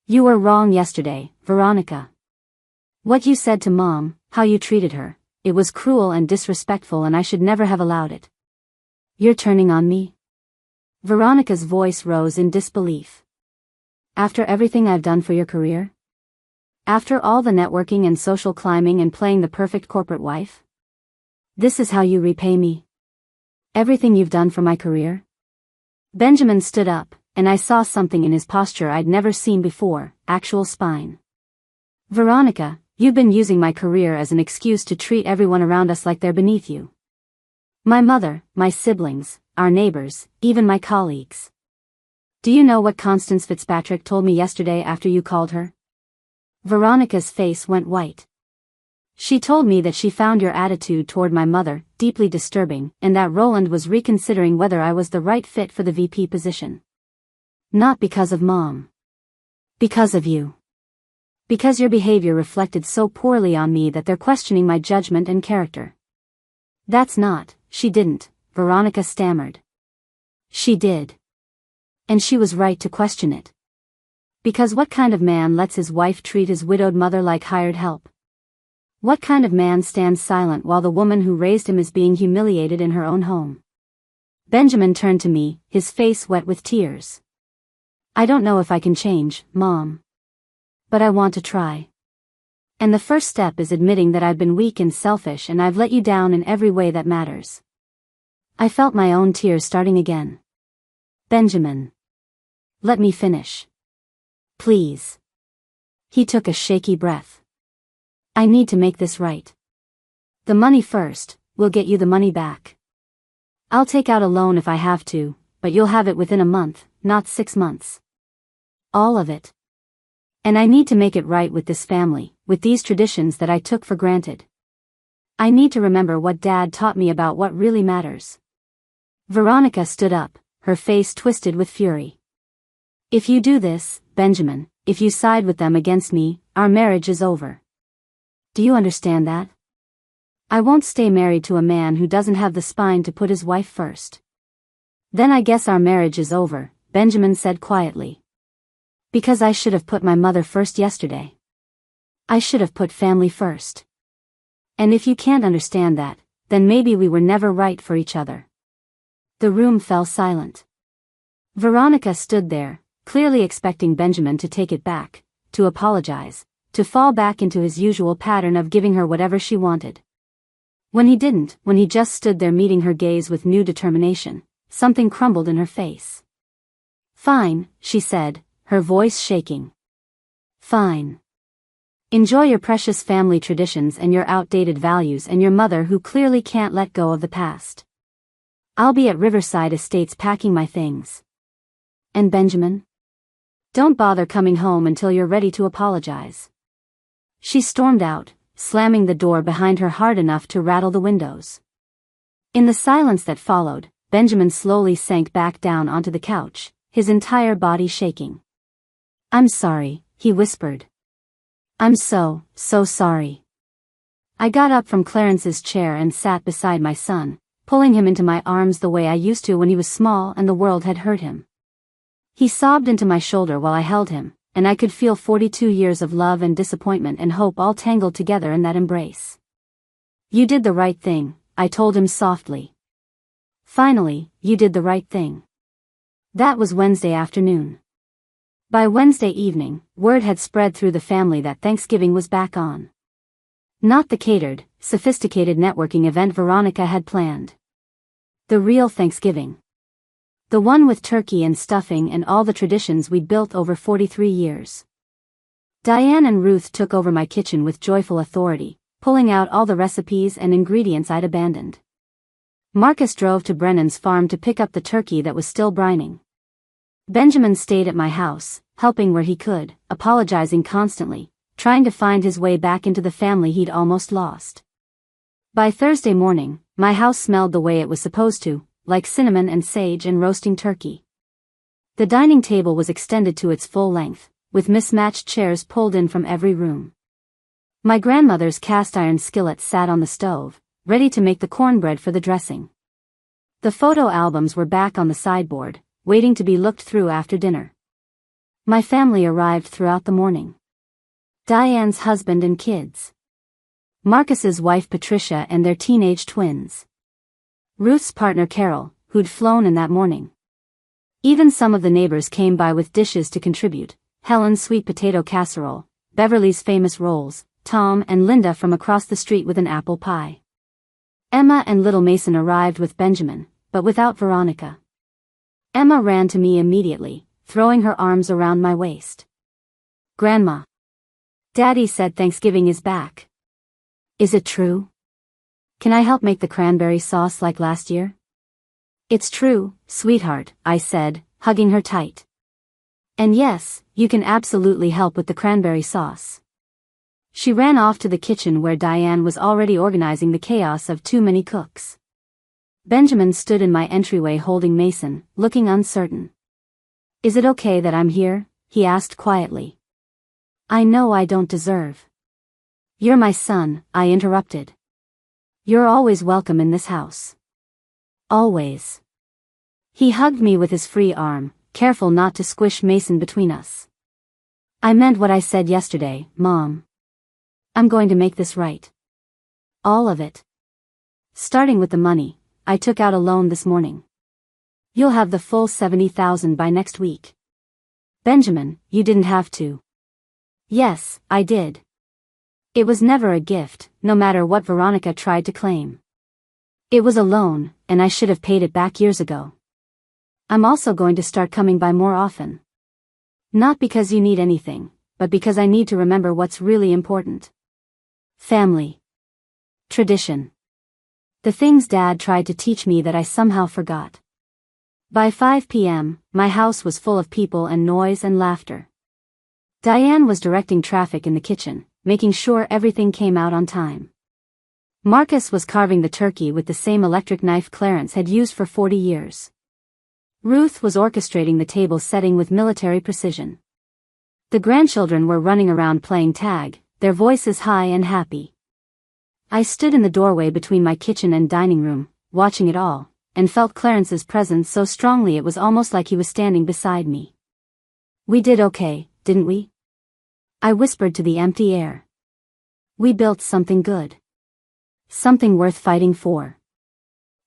You were wrong yesterday, Veronica. What you said to Mom, how you treated her, it was cruel and disrespectful and I should never have allowed it. You're turning on me? Veronica's voice rose in disbelief. After everything I've done for your career? After all the networking and social climbing and playing the perfect corporate wife? This is how you repay me? Everything you've done for my career? Benjamin stood up, and I saw something in his posture I'd never seen before, actual spine. Veronica, you've been using my career as an excuse to treat everyone around us like they're beneath you. My mother, my siblings, our neighbors, even my colleagues. Do you know what Constance Fitzpatrick told me yesterday after you called her? Veronica's face went white. She told me that she found your attitude toward my mother deeply disturbing and that Roland was reconsidering whether I was the right fit for the VP position. Not because of Mom. Because of you. Because your behavior reflected so poorly on me that they're questioning my judgment and character. That's not, she didn't, Veronica stammered. She did. And she was right to question it. Because what kind of man lets his wife treat his widowed mother like hired help? What kind of man stands silent while the woman who raised him is being humiliated in her own home? Benjamin turned to me, his face wet with tears. I don't know if I can change, Mom. But I want to try. And the first step is admitting that I've been weak and selfish and I've let you down in every way that matters. I felt my own tears starting again. Benjamin. Let me finish. Please. He took a shaky breath. I need to make this right. The money first, we'll get you the money back. I'll take out a loan if I have to, but you'll have it within a month, not 6 months. All of it. And I need to make it right with this family, with these traditions that I took for granted. I need to remember what Dad taught me about what really matters. Veronica stood up, her face twisted with fury. If you do this, Benjamin, if you side with them against me, our marriage is over. Do you understand that? I won't stay married to a man who doesn't have the spine to put his wife first. Then I guess our marriage is over, Benjamin said quietly. Because I should have put my mother first yesterday. I should have put family first. And if you can't understand that, then maybe we were never right for each other. The room fell silent. Veronica stood there, clearly expecting Benjamin to take it back, to apologize, to fall back into his usual pattern of giving her whatever she wanted. When he didn't, when he just stood there meeting her gaze with new determination, something crumbled in her face. Fine, she said, her voice shaking. Fine. Enjoy your precious family traditions and your outdated values and your mother who clearly can't let go of the past. I'll be at Riverside Estates packing my things. And Benjamin? Don't bother coming home until you're ready to apologize. She stormed out, slamming the door behind her hard enough to rattle the windows. In the silence that followed, Benjamin slowly sank back down onto the couch, his entire body shaking. I'm sorry, he whispered. I'm so sorry. I got up from Clarence's chair and sat beside my son, pulling him into my arms the way I used to when he was small and the world had hurt him. He sobbed into my shoulder while I held him, and I could feel 42 years of love and disappointment and hope all tangled together in that embrace. You did the right thing, I told him softly. Finally, you did the right thing. That was Wednesday afternoon. By Wednesday evening, word had spread through the family that Thanksgiving was back on. Not the catered, sophisticated networking event Veronica had planned. The real Thanksgiving. The one with turkey and stuffing and all the traditions we'd built over 43 years. Diane and Ruth took over my kitchen with joyful authority, pulling out all the recipes and ingredients I'd abandoned. Marcus drove to Brennan's farm to pick up the turkey that was still brining. Benjamin stayed at my house, helping where he could, apologizing constantly, trying to find his way back into the family he'd almost lost. By Thursday morning, my house smelled the way it was supposed to, like cinnamon and sage and roasting turkey. The dining table was extended to its full length, with mismatched chairs pulled in from every room. My grandmother's cast-iron skillet sat on the stove, ready to make the cornbread for the dressing. The photo albums were back on the sideboard, waiting to be looked through after dinner. My family arrived throughout the morning. Diane's husband and kids. Marcus's wife Patricia and their teenage twins. Ruth's partner Carol, who'd flown in that morning. Even some of the neighbors came by with dishes to contribute, Helen's sweet potato casserole, Beverly's famous rolls, Tom and Linda from across the street with an apple pie. Emma and little Mason arrived with Benjamin, but without Veronica. Emma ran to me immediately, throwing her arms around my waist. Grandma. Daddy said Thanksgiving is back. Is it true? Can I help make the cranberry sauce like last year? It's true, sweetheart, I said, hugging her tight. And yes, you can absolutely help with the cranberry sauce. She ran off to the kitchen where Diane was already organizing the chaos of too many cooks. Benjamin stood in my entryway holding Mason, looking uncertain. "Is it okay that I'm here?" he asked quietly. "I know I don't deserve." "You're my son," I interrupted. "You're always welcome in this house. Always." He hugged me with his free arm, careful not to squish Mason between us. "I meant what I said yesterday, Mom. I'm going to make this right. All of it. Starting with the money, I took out a loan this morning. You'll have the full $70,000 by next week." "Benjamin, you didn't have to." "Yes, I did. It was never a gift, no matter what Veronica tried to claim. It was a loan, and I should have paid it back years ago. I'm also going to start coming by more often. Not because you need anything, but because I need to remember what's really important. Family. Tradition. The things Dad tried to teach me that I somehow forgot." By 5 p.m., my house was full of people and noise and laughter. Diane was directing traffic in the kitchen, making sure everything came out on time. Marcus was carving the turkey with the same electric knife Clarence had used for 40 years. Ruth was orchestrating the table setting with military precision. The grandchildren were running around playing tag, their voices high and happy. I stood in the doorway between my kitchen and dining room, watching it all, and felt Clarence's presence so strongly it was almost like he was standing beside me. "We did okay, didn't we?" I whispered to the empty air. "We built something good. Something worth fighting for."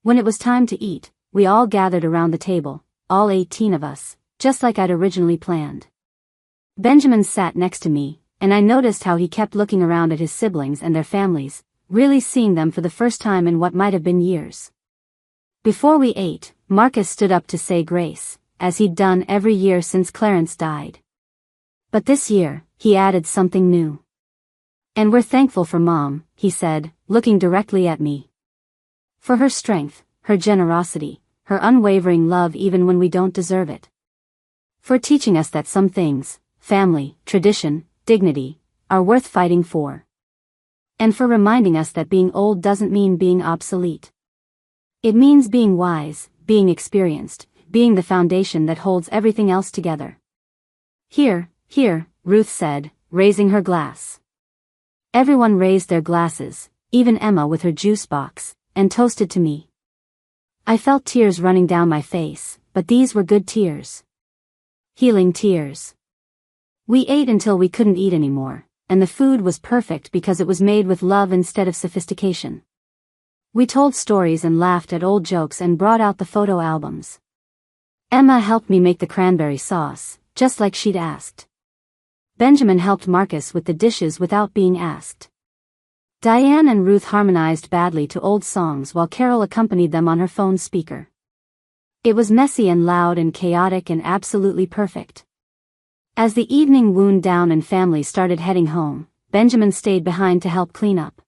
When it was time to eat, we all gathered around the table, all 18 of us, just like I'd originally planned. Benjamin sat next to me, and I noticed how he kept looking around at his siblings and their families, really seeing them for the first time in what might have been years. Before we ate, Marcus stood up to say grace, as he'd done every year since Clarence died. But this year, he added something new. "And we're thankful for Mom," he said, looking directly at me. "For her strength, her generosity, her unwavering love even when we don't deserve it. For teaching us that some things, family, tradition, dignity, are worth fighting for. And for reminding us that being old doesn't mean being obsolete. It means being wise, being experienced, being the foundation that holds everything else together." Here, Ruth said, raising her glass. Everyone raised their glasses, even Emma with her juice box, and toasted to me. I felt tears running down my face, but these were good tears. Healing tears. We ate until we couldn't eat anymore, and the food was perfect because it was made with love instead of sophistication. We told stories and laughed at old jokes and brought out the photo albums. Emma helped me make the cranberry sauce, just like she'd asked. Benjamin helped Marcus with the dishes without being asked. Diane and Ruth harmonized badly to old songs while Carol accompanied them on her phone speaker. It was messy and loud and chaotic and absolutely perfect. As the evening wound down and families started heading home, Benjamin stayed behind to help clean up.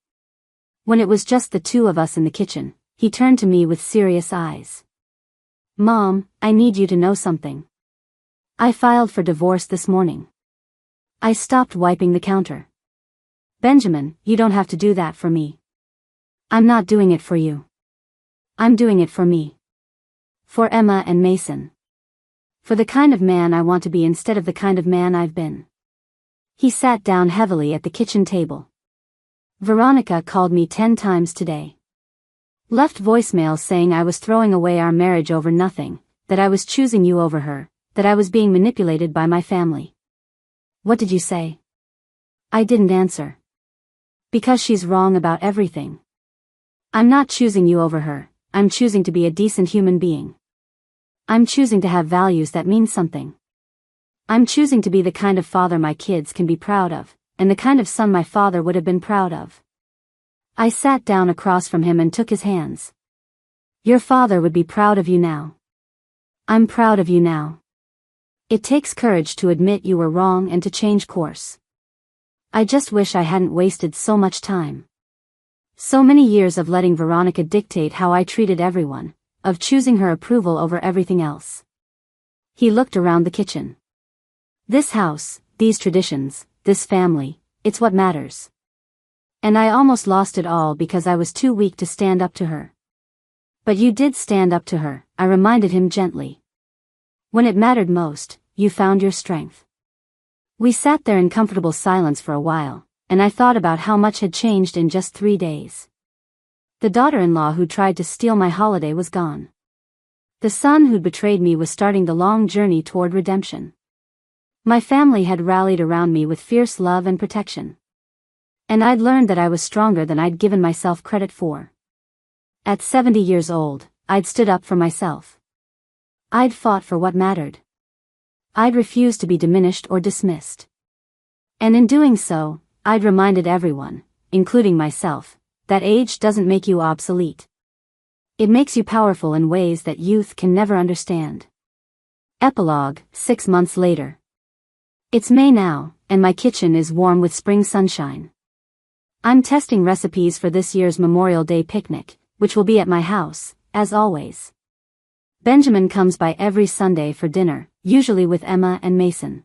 When it was just the two of us in the kitchen, he turned to me with serious eyes. "Mom, I need you to know something. I filed for divorce this morning." I stopped wiping the counter. "Benjamin, you don't have to do that for me. I'm not doing it for you. I'm doing it for me. For Emma and Mason. For the kind of man I want to be instead of the kind of man I've been." He sat down heavily at the kitchen table. "Veronica called me 10 times today. Left voicemails saying I was throwing away our marriage over nothing, that I was choosing you over her, that I was being manipulated by my family." "What did you say?" I didn't answer. "Because she's wrong about everything. I'm not choosing you over her, I'm choosing to be a decent human being. I'm choosing to have values that mean something. I'm choosing to be the kind of father my kids can be proud of, and the kind of son my father would have been proud of." I sat down across from him and took his hands. "Your father would be proud of you now. I'm proud of you now. It takes courage to admit you were wrong and to change course. I just wish I hadn't wasted so much time. So many years of letting Veronica dictate how I treated everyone, of choosing her approval over everything else." He looked around the kitchen. "This house, these traditions, this family, it's what matters. And I almost lost it all because I was too weak to stand up to her. But you did stand up to her, I reminded him gently. When it mattered most, you found your strength. We sat there in comfortable silence for a while, and I thought about how much had changed in just 3 days. The daughter-in-law who tried to steal my holiday was gone. The son who'd betrayed me was starting the long journey toward redemption. My family had rallied around me with fierce love and protection. And I'd learned that I was stronger than I'd given myself credit for. At 70 years old, I'd stood up for myself. I'd fought for what mattered. I'd refused to be diminished or dismissed. And in doing so, I'd reminded everyone, including myself, that age doesn't make you obsolete. It makes you powerful in ways that youth can never understand. Epilogue, 6 months later. It's May now, and my kitchen is warm with spring sunshine. I'm testing recipes for this year's Memorial Day picnic, which will be at my house, as always. Benjamin comes by every Sunday for dinner, usually with Emma and Mason.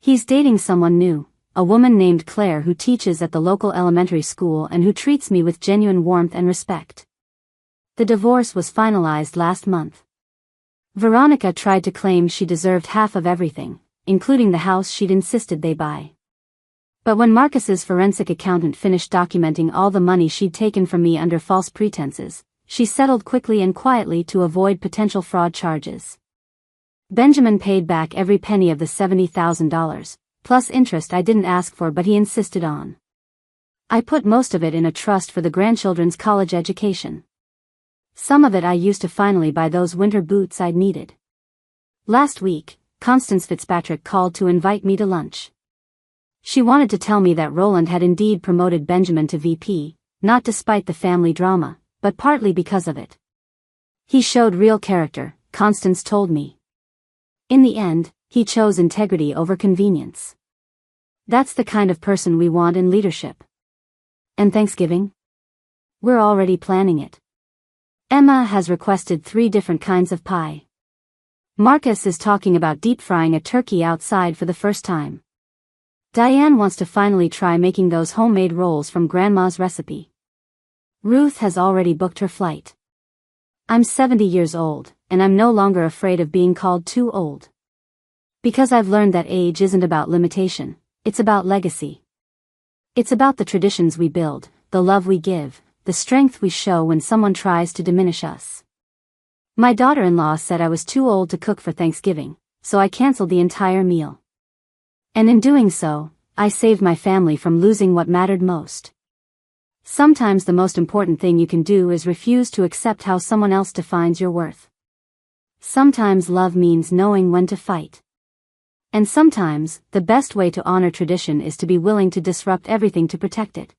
He's dating someone new, a woman named Claire who teaches at the local elementary school and who treats me with genuine warmth and respect. The divorce was finalized last month. Veronica tried to claim she deserved half of everything, including the house she'd insisted they buy. But when Marcus's forensic accountant finished documenting all the money she'd taken from me under false pretenses, she settled quickly and quietly to avoid potential fraud charges. Benjamin paid back every penny of the $70,000, plus interest I didn't ask for but he insisted on. I put most of it in a trust for the grandchildren's college education. Some of it I used to finally buy those winter boots I'd needed. Last week, Constance Fitzpatrick called to invite me to lunch. She wanted to tell me that Roland had indeed promoted Benjamin to VP, not despite the family drama, but partly because of it. He showed real character, Constance told me. In the end, he chose integrity over convenience. That's the kind of person we want in leadership. And Thanksgiving? We're already planning it. Emma has requested 3 different kinds of pie. Marcus is talking about deep frying a turkey outside for the first time. Diane wants to finally try making those homemade rolls from Grandma's recipe. Ruth has already booked her flight. I'm 70 years old, and I'm no longer afraid of being called too old. Because I've learned that age isn't about limitation, it's about legacy. It's about the traditions we build, the love we give, the strength we show when someone tries to diminish us. My daughter-in-law said I was too old to cook for Thanksgiving, so I canceled the entire meal. And in doing so, I saved my family from losing what mattered most. Sometimes the most important thing you can do is refuse to accept how someone else defines your worth. Sometimes love means knowing when to fight. And sometimes, the best way to honor tradition is to be willing to disrupt everything to protect it.